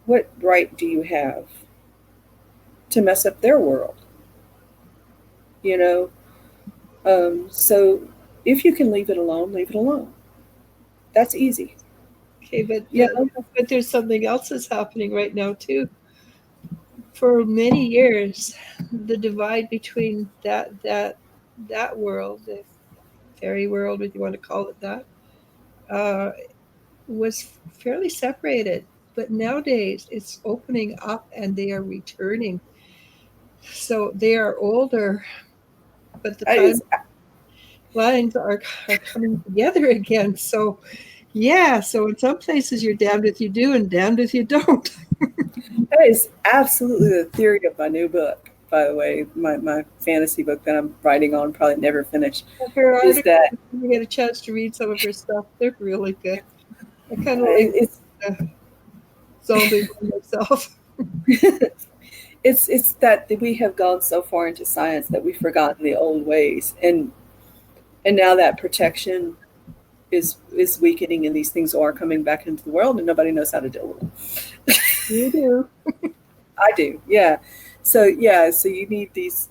What right do you have to mess up their world? You know? So if you can leave it alone, leave it alone. That's easy. okay, but Yeah. but there's something else that's happening right now too. For many years, the divide between that world, the fairy world, if you want to call it that, was fairly separated. But nowadays, it's opening up, and they are returning. So they are older, but the timelines are coming together again. So, yeah. So in some places, you're damned if you do, and damned if you don't. That is absolutely the theory of my new book, by the way. My fantasy book that I'm writing on, probably never finished. Her Is that you get a chance to read some of her stuff? They're really good. I kind of like it's zombie myself. it's that we have gone so far into science that we've forgotten the old ways, and now that protection is weakening, and these things are coming back into the world, and nobody knows how to deal with them. You do. I do, yeah. So you need these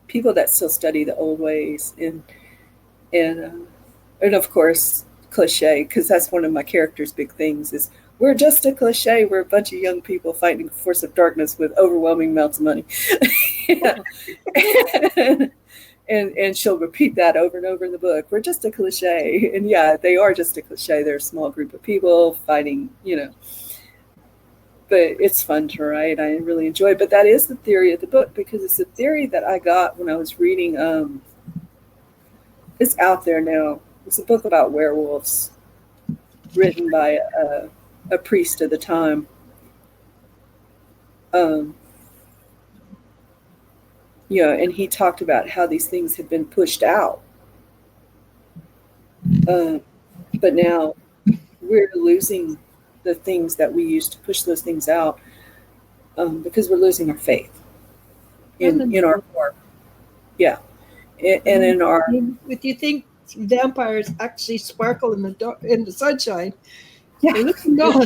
people that still study the old ways, and of course cliche, because that's one of my characters' big things is we're just a cliche. We're a bunch of young people fighting a force of darkness with overwhelming amounts of money. And she'll repeat that over and over in the book. We're just a cliche. And yeah, they are just a cliche. They're a small group of people fighting, but it's fun to write. I really enjoy it. But that is the theory of the book, because it's a theory that I got when I was reading. It's out there now. It's a book about werewolves written by a priest of the time. And he talked about how these things had been pushed out. But now we're losing the things that we used to push those things out, because we're losing our faith in our core. Yeah. And in our... If you think vampires actually sparkle in the sunshine, Yeah. No.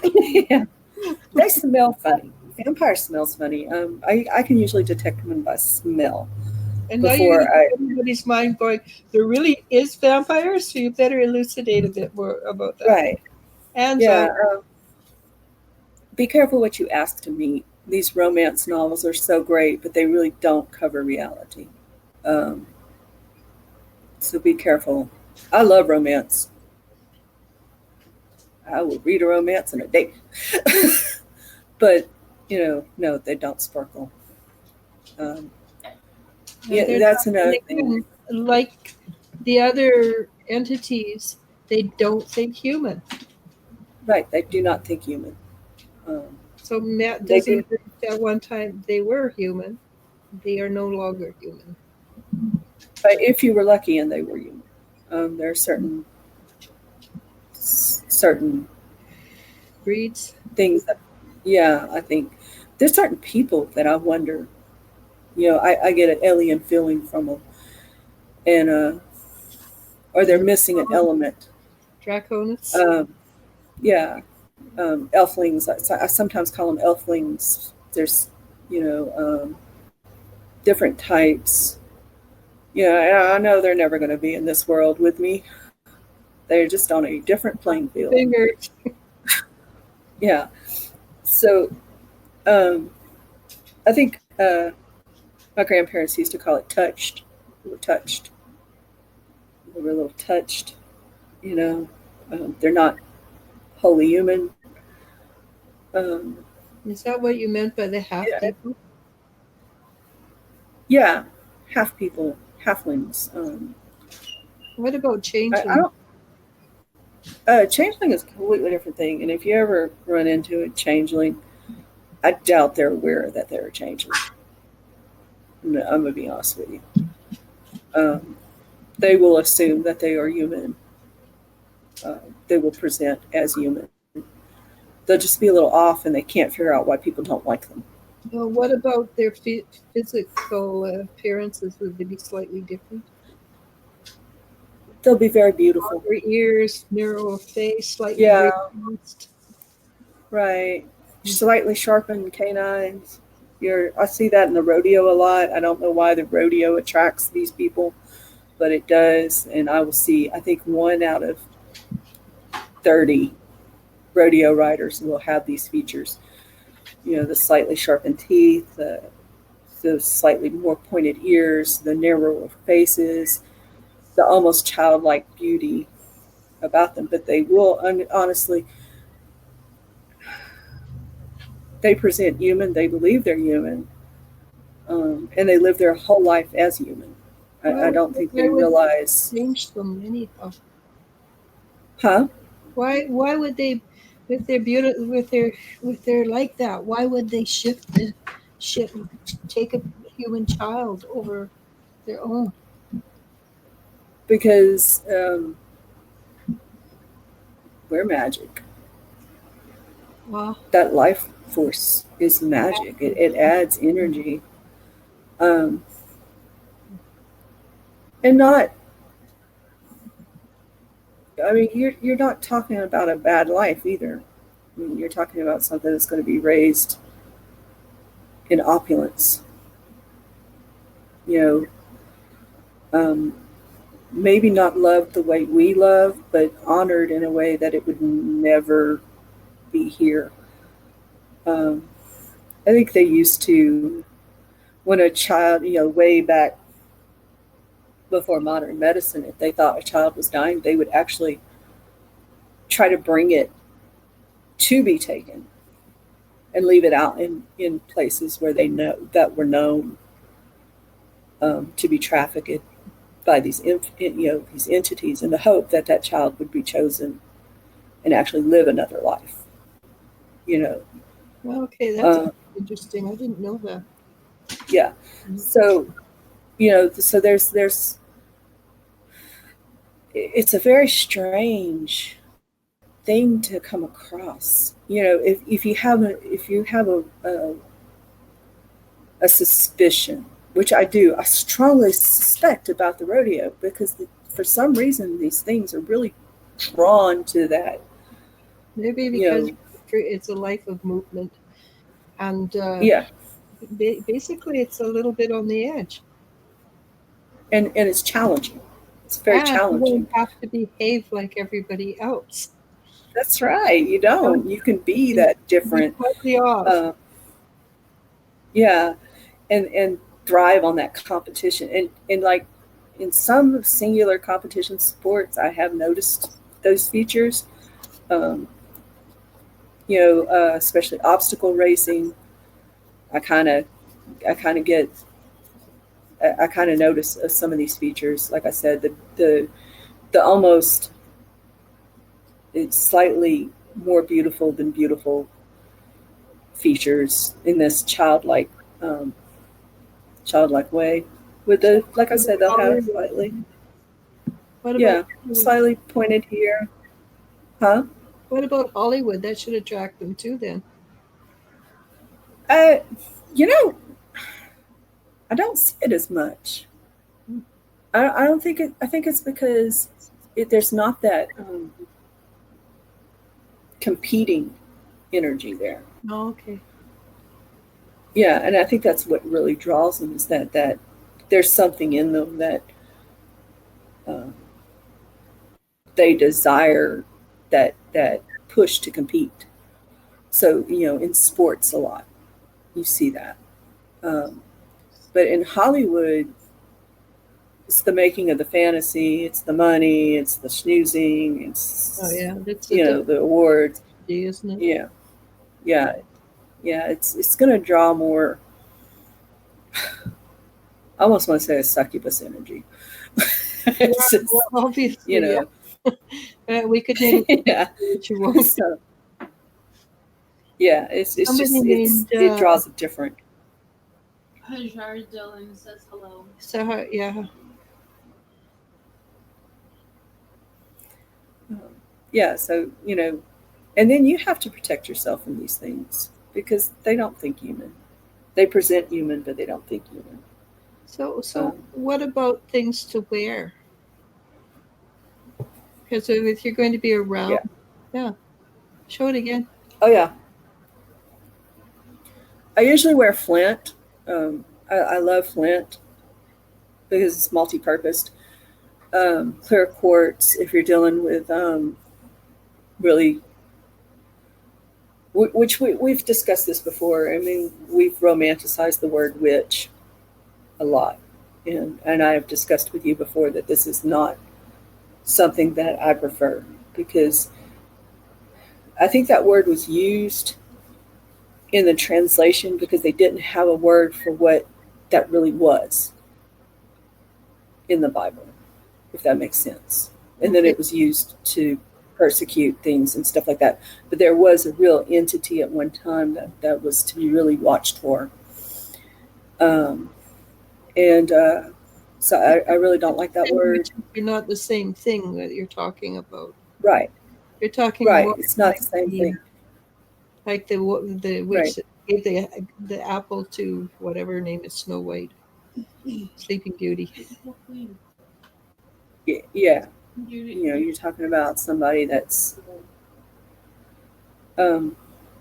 Yeah. They smell funny. Vampire smells funny. I can usually detect them by smell. And now you're everybody's mind going, there really is vampires, so you better elucidate a bit more about that. Right. And be careful what you ask to meet. These romance novels are so great, but they really don't cover reality. So be careful. I love romance. I will read a romance in a day. But, no, they don't sparkle. That's another thing. Like the other entities, they don't think human. Right, they do not think human. So Matt doesn't think at one time they were human. They are no longer human. But if you were lucky and they were human, there are certain breeds, things that, I think there's certain people that I wonder, I get an alien feeling from them, and or they're missing an element. Draconids. Elflings. I sometimes call them elflings. There's, different types. I know they're never going to be in this world with me. They're just on a different playing field. Fingers. Yeah. So, I think my grandparents used to call it touched. We were touched. We were a little touched. They're not wholly human. Is that what you meant by the half people? Yeah, half people, halflings. What about I changeling? don't. Changeling is a completely different thing, and if you ever run into a changeling, I doubt they're aware that they're a changeling. No, I'm gonna be honest with you. They will assume that they are human. They will present as human. They'll just be a little off, and they can't figure out why people don't like them. What about their physical appearances? Would they be slightly different? They'll be very beautiful. Longer ears, narrower face, slightly Yeah, raised. right. Slightly sharpened canines. I see that in the rodeo a lot. I don't know why the rodeo attracts these people, but it does. And I will see, I think 1 out of 30 rodeo riders will have these features. The slightly sharpened teeth, the slightly more pointed ears, the narrower faces, the almost childlike beauty about them. But they will, honestly, they present human, they believe they're human, and they live their whole life as human. I don't think they realize. Change them anyhow. Huh? Why would they, with their beauty, with their like that? Why would they take a human child over their own? Because we're magic. Wow. That life force is magic. It adds energy. And not, I mean, you're not talking about a bad life either. I mean, you're talking about something that's going to be raised in opulence. Maybe not loved the way we love, but honored in a way that it would never be here. I think they used to, when a child, way back before modern medicine, if they thought a child was dying, they would actually try to bring it to be taken and leave it out in places where they know that were known to be trafficked by these these entities, in the hope that that child would be chosen and actually live another life. Okay, that's interesting. I didn't know that. Yeah. So there's it's a very strange thing to come across. If you have a suspicion, which I do, I strongly suspect about the rodeo, because for some reason these things are really drawn to that. Maybe because it's a life of movement, and basically it's a little bit on the edge. And it's challenging. It's very challenging. You don't have to behave like everybody else. That's right. You don't. You can be that different. Yeah, and thrive on that competition. And like in some singular competition sports, I have noticed those features. Especially obstacle racing. I kind of notice some of these features. Like I said, the almost, it's slightly more beautiful than beautiful features in this childlike way. With the, like I said, they'll have slightly pointed here. Huh? What about Hollywood? That should attract them too, then. I don't see it as much. I don't think it. I think it's because there's not that competing energy there. Oh, okay. Yeah, and I think that's what really draws them, is that there's something in them that they desire, that push to compete. So in sports a lot you see that, but in Hollywood, it's the making of the fantasy, it's the money, it's the snoozing, it's the awards, isn't it? Yeah. It's going to draw more almost want to say a succubus energy. It's just, Well, obviously, you know, we could name it yeah. ritual. So, yeah, it's just Somebody named, it draws a different. Hajar Dylan says hello. So yeah, Yeah, so you know, and then you have to protect yourself from these things because they don't think human. They present human, but they don't think human. so what about things to wear? Because if you're going to be around, yeah, show it again. Oh yeah, I usually wear flint. I love flint because it's multi-purposed. Clear quartz if you're dealing with really, which we've discussed this before. I mean, we've romanticized the word witch a lot, and I have discussed with you before that this is not something that I prefer because I think that word was used in the translation because they didn't have a word for what that really was in the Bible, if that makes sense. And then it was used to persecute things and stuff like that. But there was a real entity at one time that was to be really watched for. So I really don't like that word. You're not the same thing that you're talking about. Right. You're talking Right. more It's not like the same thing. Like the witch Right. that gave the apple to whatever her name is, Snow White, Sleeping Beauty. Yeah. You know, you're talking about somebody that's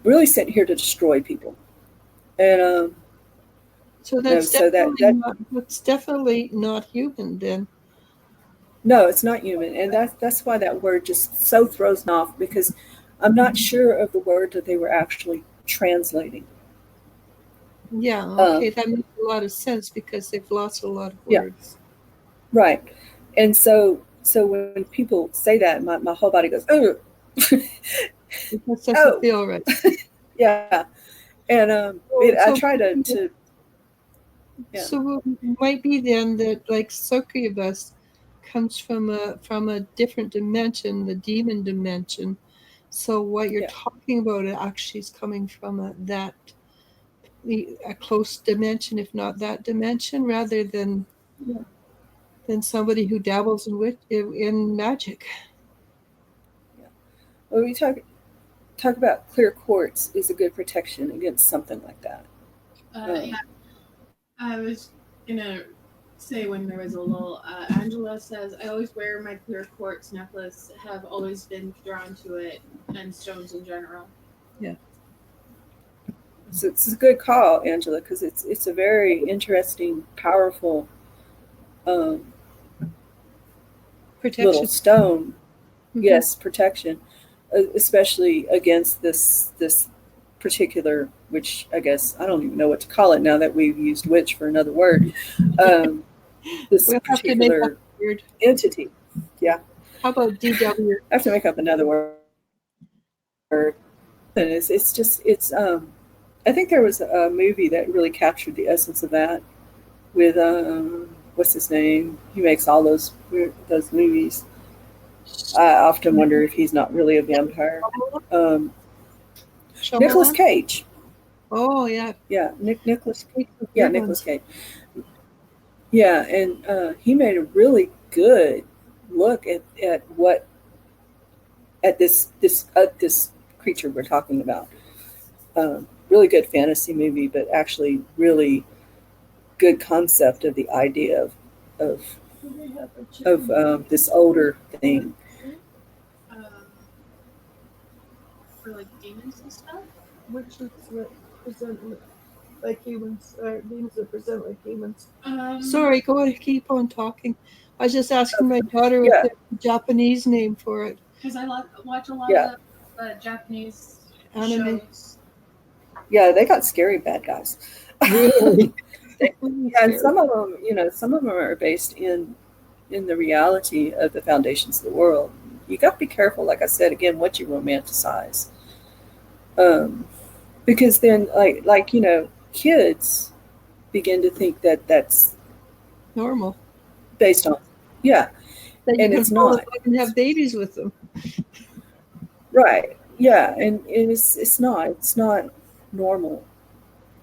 really sent here to destroy people. And So that's so that's definitely not human then. no, it's not human, and that's why that word just so throws me off because I'm not sure of the word that they were actually translating. Yeah, okay, that makes a lot of sense because they've lost a lot of words. Yeah, right. And so when people say that, my whole body goes, oh. It doesn't feel right. Yeah. And I try to yeah. So it might be then that like succubus comes from a different dimension, the demon dimension. So what you're talking about actually is coming from a close dimension, if not that dimension, rather than somebody who dabbles in magic. Yeah. When we talk about clear quartz is a good protection against something like that. Yeah. I was gonna say when there was a lull, Angela says, I always wear my clear quartz necklace, have always been drawn to it, and stones in general. Yeah. So it's a good call, Angela, because it's a very interesting, powerful little stone. Mm-hmm. Yes, protection, especially against this particular, which I guess I don't even know what to call it now that we've used witch for another word. This particular entity. Yeah. How about DW? I have to make up another word. And it's I think there was a movie that really captured the essence of that with what's his name? He makes all those movies. I often wonder if he's not really a vampire. Nicolas Cage. Oh yeah. Yeah, Nicolas Cage. Yeah, Nicolas Cage. Yeah, and he made a really good look at this creature we're talking about. Really good fantasy movie, but actually really good concept of the idea of this older thing. For like demons and stuff? Which present like humans, demons that present like humans. Sorry, go ahead, keep on talking. I was just asking my daughter what the Japanese name for it. Because I watch a lot of Japanese anime. Shows. Yeah, they got scary bad guys. Really? And some of them, are based in the reality of the foundations of the world. You got to be careful, like I said again, what you romanticize, because then, like kids begin to think that that's normal. based on, yeah, That you and can it's fall in not. love and have babies with them. Right. Yeah, and it's not normal.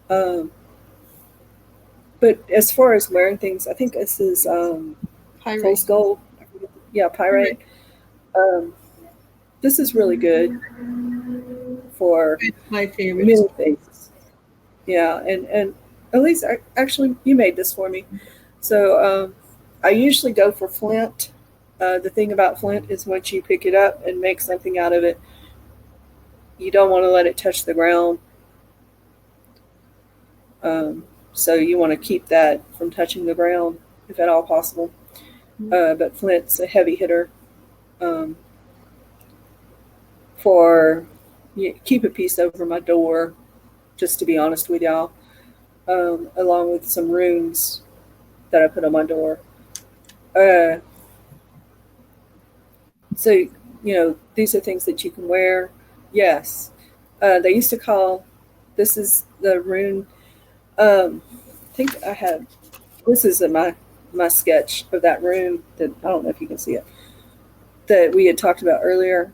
Um, but as far as wearing things, I think this is Pyrite. false gold. Yeah, pyrite. Um, this is really good for It's my favorite. many things. Yeah, and at least actually you made this for me. So I usually go for flint. The thing about flint is once you pick it up and make something out of it, you don't want to let it touch the ground. So you want to keep that from touching the ground if at all possible. But flint's a heavy hitter. Um, for keep a piece over my door, just to be honest with y'all, along with some runes that I put on my door. So, these are things that you can wear. Yes. They used to call, this is the rune. I think I have, this is my sketch of that rune that, I don't know if you can see it, that we had talked about earlier,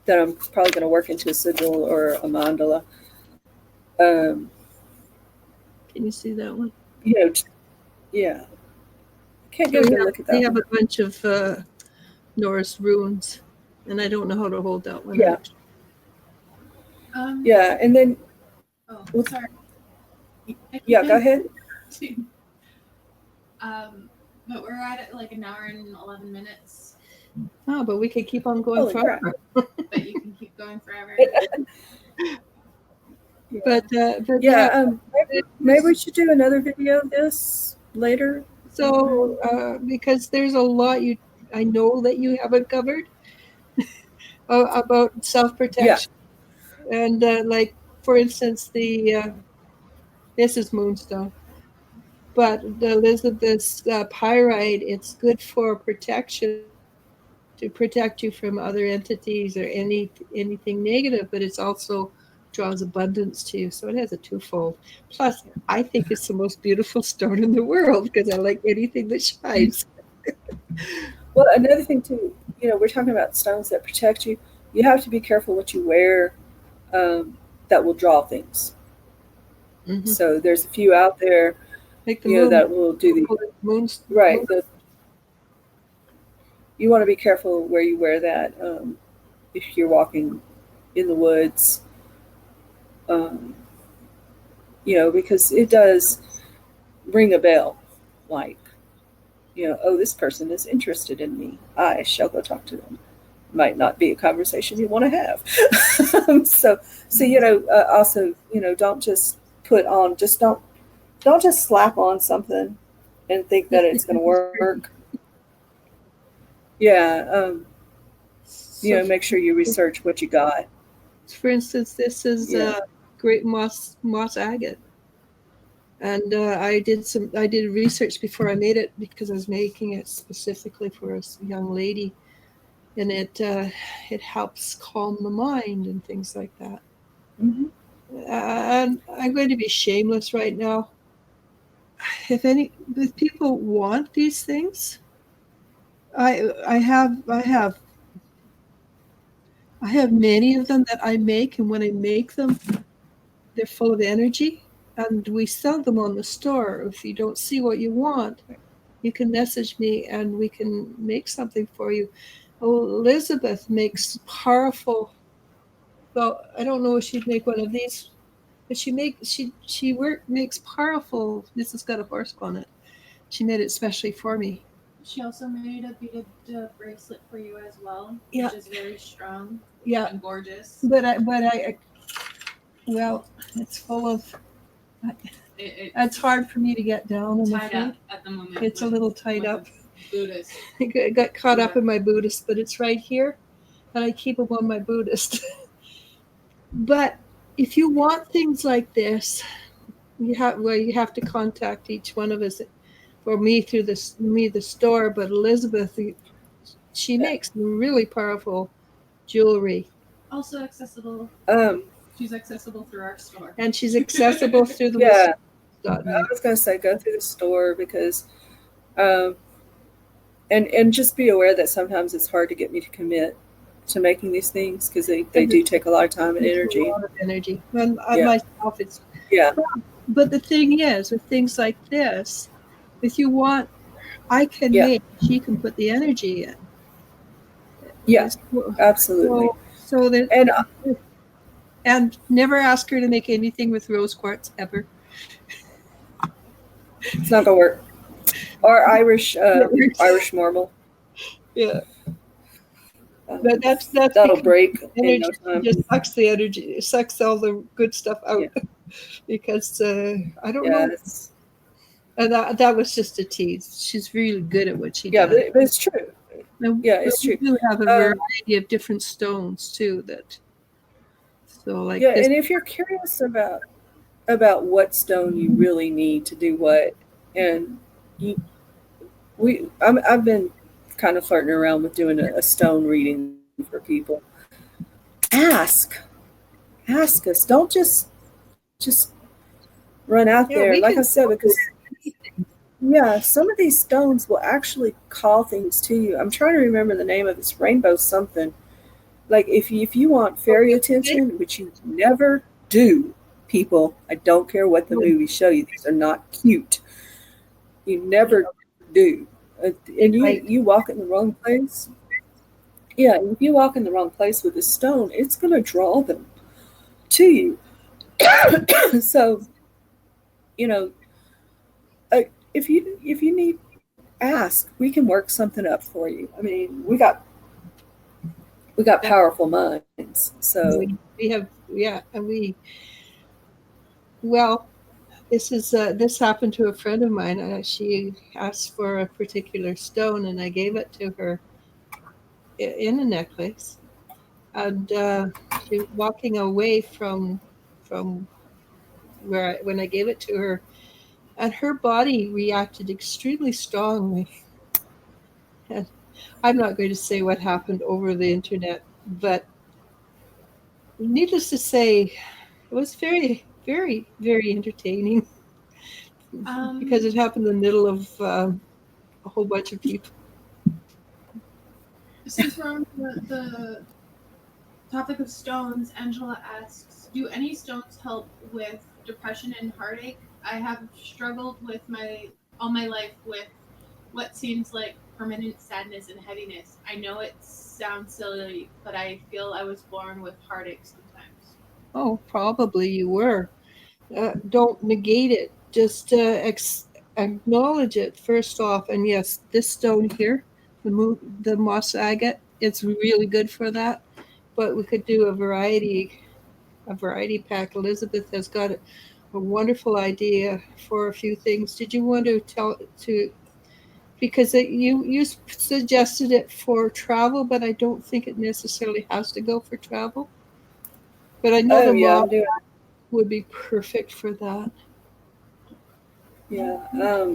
that I'm probably going to work into a sigil or a mandala. Can you see that one? Yeah. Can't go and look at that They have one. a bunch of Norse runes, and I don't know how to hold that one Yeah. out. Yeah, and then, Oh, sorry. yeah, go ahead. But we're at like an hour and 11 minutes. Oh, but we could keep on going Holy crap. forever. But you can keep going forever. But Yeah, maybe we should do another video of this later. so because there's a lot I know that you haven't covered about self-protection, and like for instance this is moonstone, but the Elizabeth's pyrite, it's good for protection, to protect you from other entities or anything negative, but it's also draws abundance to you. So it has a twofold. Plus, I think it's the most beautiful stone in the world because I like anything that shines. Well, another thing too, we're talking about stones that protect you. You have to be careful what you wear that will draw things. Mm-hmm. So there's a few out there, Like the moon, that will do the moons. right. You want to be careful where you wear that if you're walking in the woods, because it does ring a bell, like, oh, this person is interested in me. I shall go talk to them. Might not be a conversation you want to have. So also, don't just put on, don't just slap on something and think that it's going to work. Yeah. Make sure you research what you got. For instance, this is great moss agate. And I did research before I made it because I was making it specifically for a young lady, and it helps calm the mind and things like that. Mm-hmm. And I'm going to be shameless right now. If people want these things, I have many of them that I make, and when I make them, they're full of energy, and we sell them on the store. If you don't see what you want, you can message me and we can make something for you. Elizabeth makes powerful, well, I don't know if she'd make one of these, but makes powerful, this has got a horse on it. She made it especially for me. She also made a beaded bracelet for you as well, Yeah. which is very strong. Yeah. And gorgeous. Well, it's full of, it's hard for me to get down. Tied up at the moment. It's a little tied up. Buddhist. I got caught up in my Buddhist, but it's right here, and I keep them on my Buddhist. But if you want things like this, you have to contact each one of us, or me through the store. But Elizabeth, she makes really powerful jewelry. Also accessible. She's accessible through our store. And she's accessible through the I was going to say go through the store because Um, and just be aware that sometimes it's hard to get me to commit to making these things because they do take a lot of time and It's energy. a lot of energy. Well, Yeah. myself, it's. Yeah. But the thing is, with things like this, if you want, I can Yeah. make. She can put the energy in. Yeah, So, absolutely. so that And and never ask her to make anything with rose quartz ever. it's not gonna work. Or Irish marble. Yeah. But that's That'll because break in energy no time. just sucks the energy, it sucks all the good stuff out. Yeah. Because I don't Yeah, know. And that was just a tease. She's really good at what she yeah, does. but it's true. And Yeah, it's we true. do have a variety of different stones too. So like yeah, this. and if you're curious about what stone you really need to do what, and I've been kind of flirting around with doing a stone reading for people. Ask us. Don't just run out Yeah, there. we Like can I said, because yeah, some of these stones will actually call things to you. I'm trying to remember the name of this rainbow something. Like if you want fairy attention, which you never do, people, I don't care what the movies show you. These are not cute. You never do. And you walk in the wrong place. Yeah, if you walk in the wrong place with a stone, it's going to draw them to you. So, you know, if you need, ask. We can work something up for you. I mean, we got powerful minds. So we have, yeah, and well, this happened to a friend of mine. She asked for a particular stone, and I gave it to her in a necklace. And she was walking away from when I gave it to her, and her body reacted extremely strongly. And I'm not going to say what happened over the internet, but needless to say, it was very, very, very entertaining because it happened in the middle of a whole bunch of people. Since we're on the topic of stones, Angela asks, do any stones help with depression and heartache? I have struggled with all my life with what seems like permanent sadness and heaviness. I know it sounds silly, but I feel I was born with heartache sometimes. Oh, probably you were. Don't negate it. Just acknowledge it first off. And yes, this stone here, the moss agate, it's really good for that. But we could do a variety pack. Elizabeth has got a wonderful idea for a few things. Did you want to because you suggested it for travel, but I don't think it necessarily has to go for travel. But I know I'm doing. Would be perfect for that. Yeah.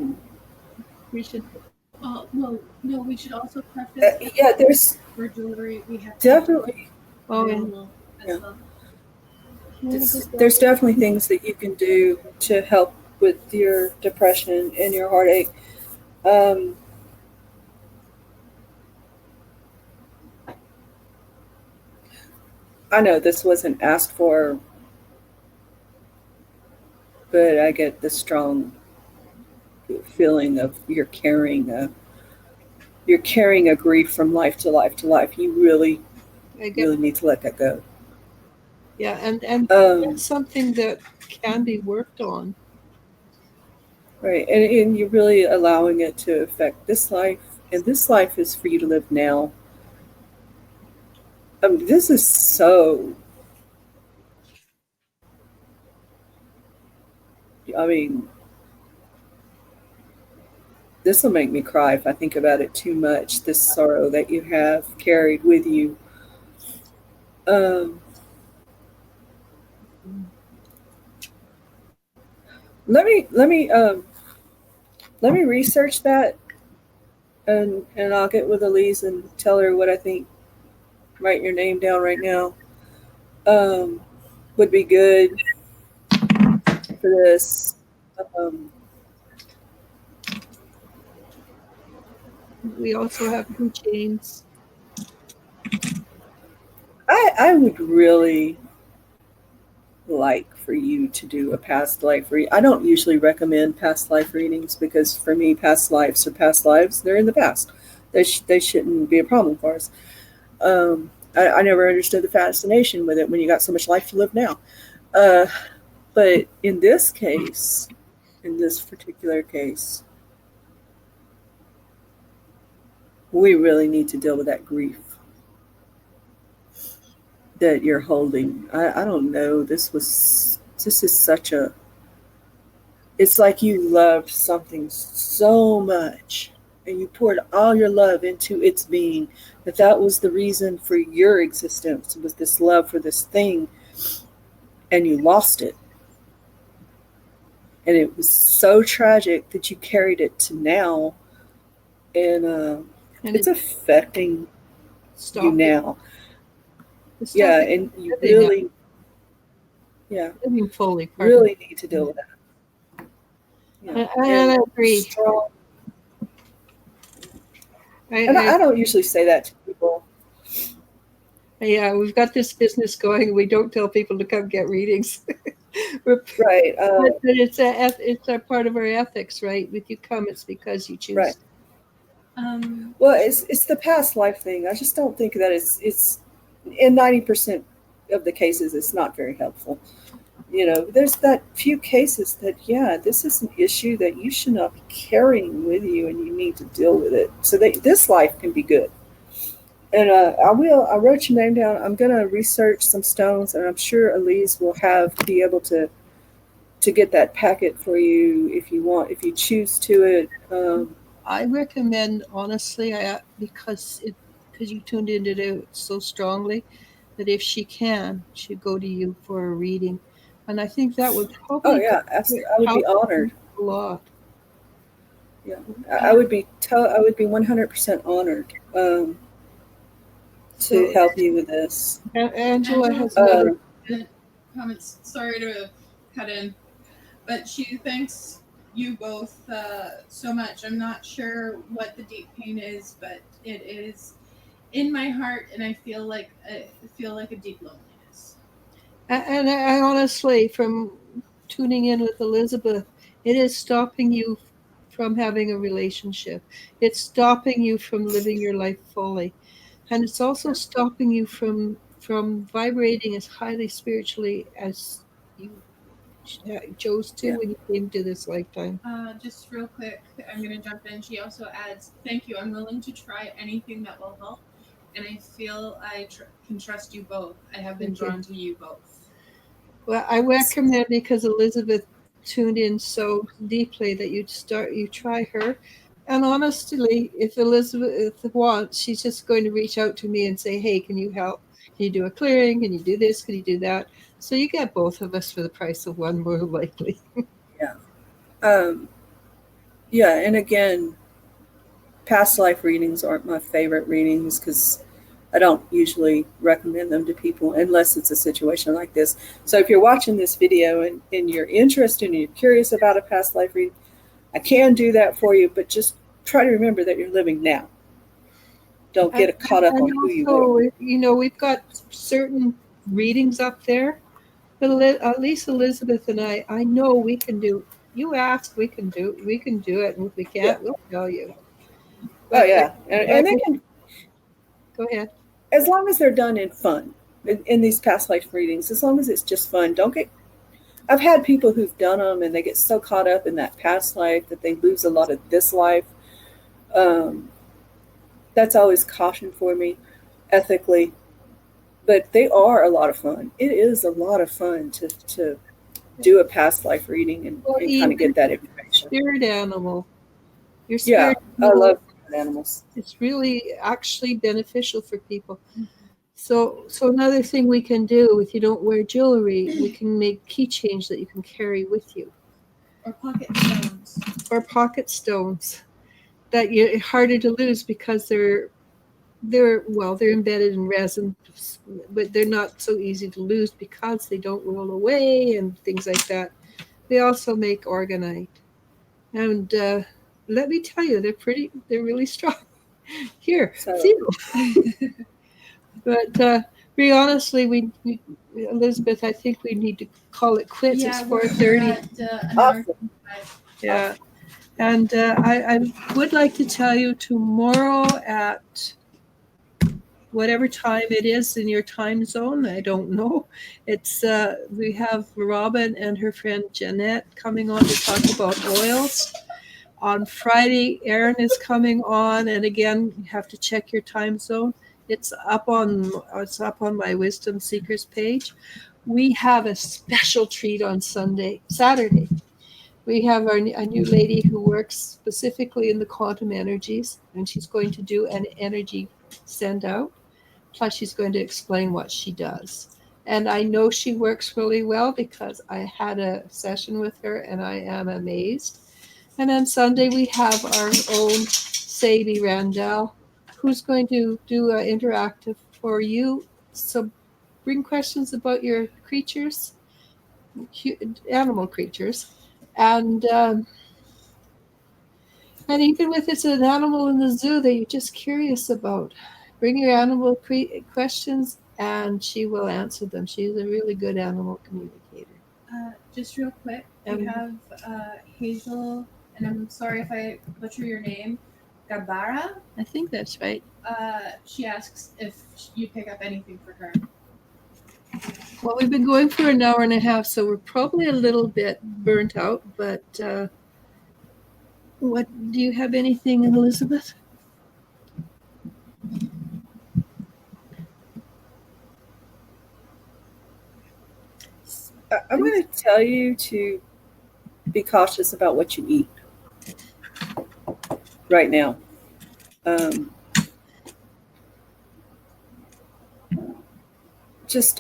We should. Well, no, we should also preface. Yeah, there's for jewelry we have definitely. Oh, available as well. There's definitely things that you can do to help with your depression and your heartache. I know this wasn't asked for, but I get the strong feeling of you're carrying a grief from life to life to life. You really need to let that go. Yeah, and that's something that can be worked on. Right, and you're really allowing it to affect this life, and this life is for you to live now. This is so. I mean, this will make me cry if I think about it too much. This sorrow that you have carried with you. Let me research that, and I'll get with Eliz and tell her what I think. Write your name down right now. Would be good for this. We also have keychains. I would really like for you to do a past life read. I don't usually recommend past life readings because for me, past lives are past lives. They're in the past. They shouldn't be a problem for us. I never understood the fascination with it when you got so much life to live now. Uh, but in this case, in this particular case, we really need to deal with that grief that you're holding. I don't know. This is such a, it's like you loved something so much and you poured all your love into its being, that was the reason for your existence, was this love for this thing, and you lost it. And it was so tragic that you carried it to now, and it's affecting you now. Yeah, and you really, yeah, fully really need to deal with that. Yeah. And I agree. I don't usually say that to people. Yeah, we've got this business going. We don't tell people to come get readings. Right. But it's a part of our ethics, right? If you come, it's because you choose. Right. Well, it's the past life thing. I just don't think that it's in 90% of the cases it's not very helpful. You know, there's that few cases that, yeah, this is an issue that you should not be carrying with you and you need to deal with it so that this life can be good. And I wrote your name down. I'm going to research some stones, and I'm sure Eliz will be able to get that packet for you if you want, if you choose to it. I recommend, honestly, because you tuned into it so strongly, that if she can, she'd go to you for a reading. And I think that would probably... Oh, yeah, absolutely. I would be honored. A lot. Yeah, I would be 100% honored to help you with this. Angela has another comments. Sorry to cut in, but she thanks you both so much. I'm not sure what the deep pain is, but it is in my heart, and I feel like a deep loneliness. And I honestly, from tuning in with Elizabeth, it is stopping you from having a relationship. It's stopping you from living your life fully. And it's also stopping you from vibrating as highly spiritually as you chose to when you came to this lifetime. Just real quick, I'm going to jump in. She also adds, thank you. I'm willing to try anything that will help. And I feel I can trust you both. I have been drawn to you both. Well, I recommend, because Elizabeth tuned in so deeply, that you try her. And honestly, if Elizabeth wants, she's just going to reach out to me and say, hey, can you help? Can you do a clearing? Can you do this? Can you do that? So you get both of us for the price of one, more likely. Yeah. Yeah, and again, past life readings aren't my favorite readings because I don't usually recommend them to people unless it's a situation like this. So if you're watching this video and you're interested and you're curious about a past life reading, I can do that for you, but just try to remember that you're living now. Don't get caught up on who you were. You know, we've got certain readings up there, but at least Elizabeth and I know we can do. You ask, we can do it, and if we can't, we'll tell you. But, yeah, and they can. Go ahead. As long as they're done in fun, in these past life readings, as long as it's just fun, don't get. I've had people who've done them and they get so caught up in that past life that they lose a lot of this life. That's always caution for me, ethically. But they are a lot of fun. It is a lot of fun to do a past life reading and kind of get that information. Spirit animal. Your spirit animal, I love animals. It's really actually beneficial for people. So another thing we can do, if you don't wear jewelry, we can make keychains that you can carry with you. Or pocket stones. That you're harder to lose because they're embedded in resin, but they're not so easy to lose because they don't roll away and things like that. We also make organite. And let me tell you, they're really strong. Here, So- zero. But very honestly, we Elizabeth, I think we need to call it quits. Yeah, It's we're 4:30. at an hour. Awesome. Yeah. And I would like to tell you tomorrow at whatever time it is in your time zone, I don't know. It's we have Robin and her friend Jeanette coming on to talk about oils. On Friday, Erin is coming on, and again, you have to check your time zone. It's up on my Wisdom Seekers page. We have a special treat on Saturday. We have a new lady who works specifically in the quantum energies, and she's going to do an energy send out. Plus, she's going to explain what she does. And I know she works really well because I had a session with her, and I am amazed. And on Sunday, we have our own Sadie Randall, who's going to do an interactive for you. So bring questions about your creatures, animal creatures, and even if it's an animal in the zoo that you're just curious about, bring your animal questions, and she will answer them. She's a really good animal communicator. Just real quick, we have Hazel, and I'm sorry if I butcher your name, Gabara. I think that's right. She asks if you pick up anything for her. Well, we've been going for an hour and a half, so we're probably a little bit burnt out, but what do you have anything, Elizabeth? I'm going to tell you to be cautious about what you eat right now.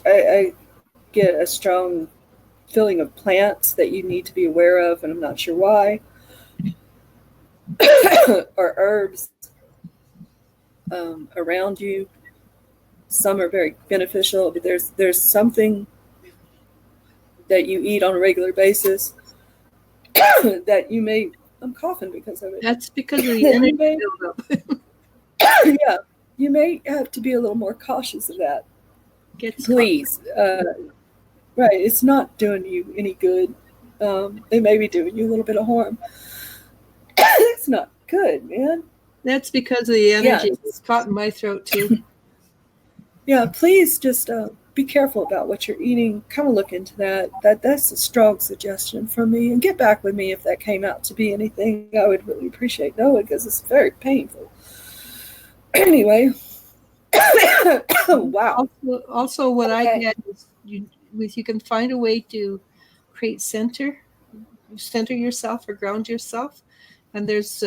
I get a strong feeling of plants that you need to be aware of, and I'm not sure why, or herbs around you. Some are very beneficial, but there's something that you eat on a regular basis that you may. I'm coughing because of it. That's because of the energy buildup. Yeah, you may have to be a little more cautious of that. Please. Right, it's not doing you any good. It may be doing you a little bit of harm. It's not good, man. That's because of the energy. Yeah. It's caught in my throat too. Yeah, please just be careful about what you're eating. Kind of look into that. That's a strong suggestion from me. And get back with me if that came out to be anything. I would really appreciate knowing because it's very painful. Anyway. Wow. Also what I get is you can find a way to create center yourself or ground yourself. And there's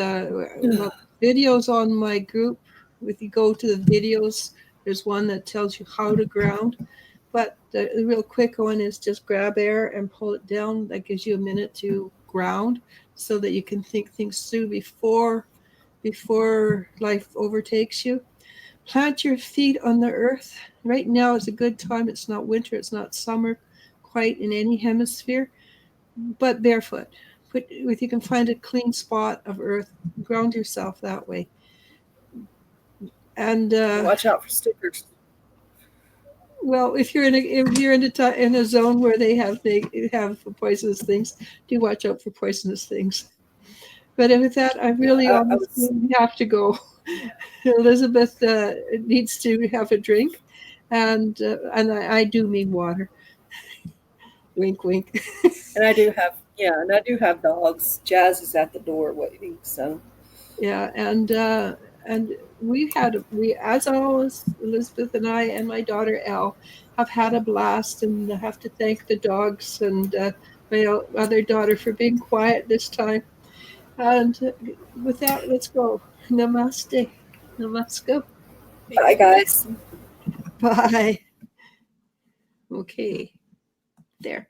videos on my group. If you go to the videos, there's one that tells you how to ground. But the real quick one is just grab air and pull it down. That gives you a minute to ground so that you can think things through before life overtakes you. Plant your feet on the earth. Right now is a good time. It's not winter. It's not summer quite in any hemisphere. But barefoot. If you can find a clean spot of earth, ground yourself that way. And watch out for stickers. Well, if you're in a zone where they have poisonous things, do watch out for poisonous things. But with that, I really have to go. Elizabeth needs to have a drink, and I do mean water. Wink, wink. And I do have dogs. Jazz is at the door waiting. So yeah, and we as always, Elizabeth and I and my daughter Elle have had a blast, and I have to thank the dogs and my other daughter for being quiet this time. And with that, let's go. Namaste. Namaste. Bye, guys. Bye. Okay. There.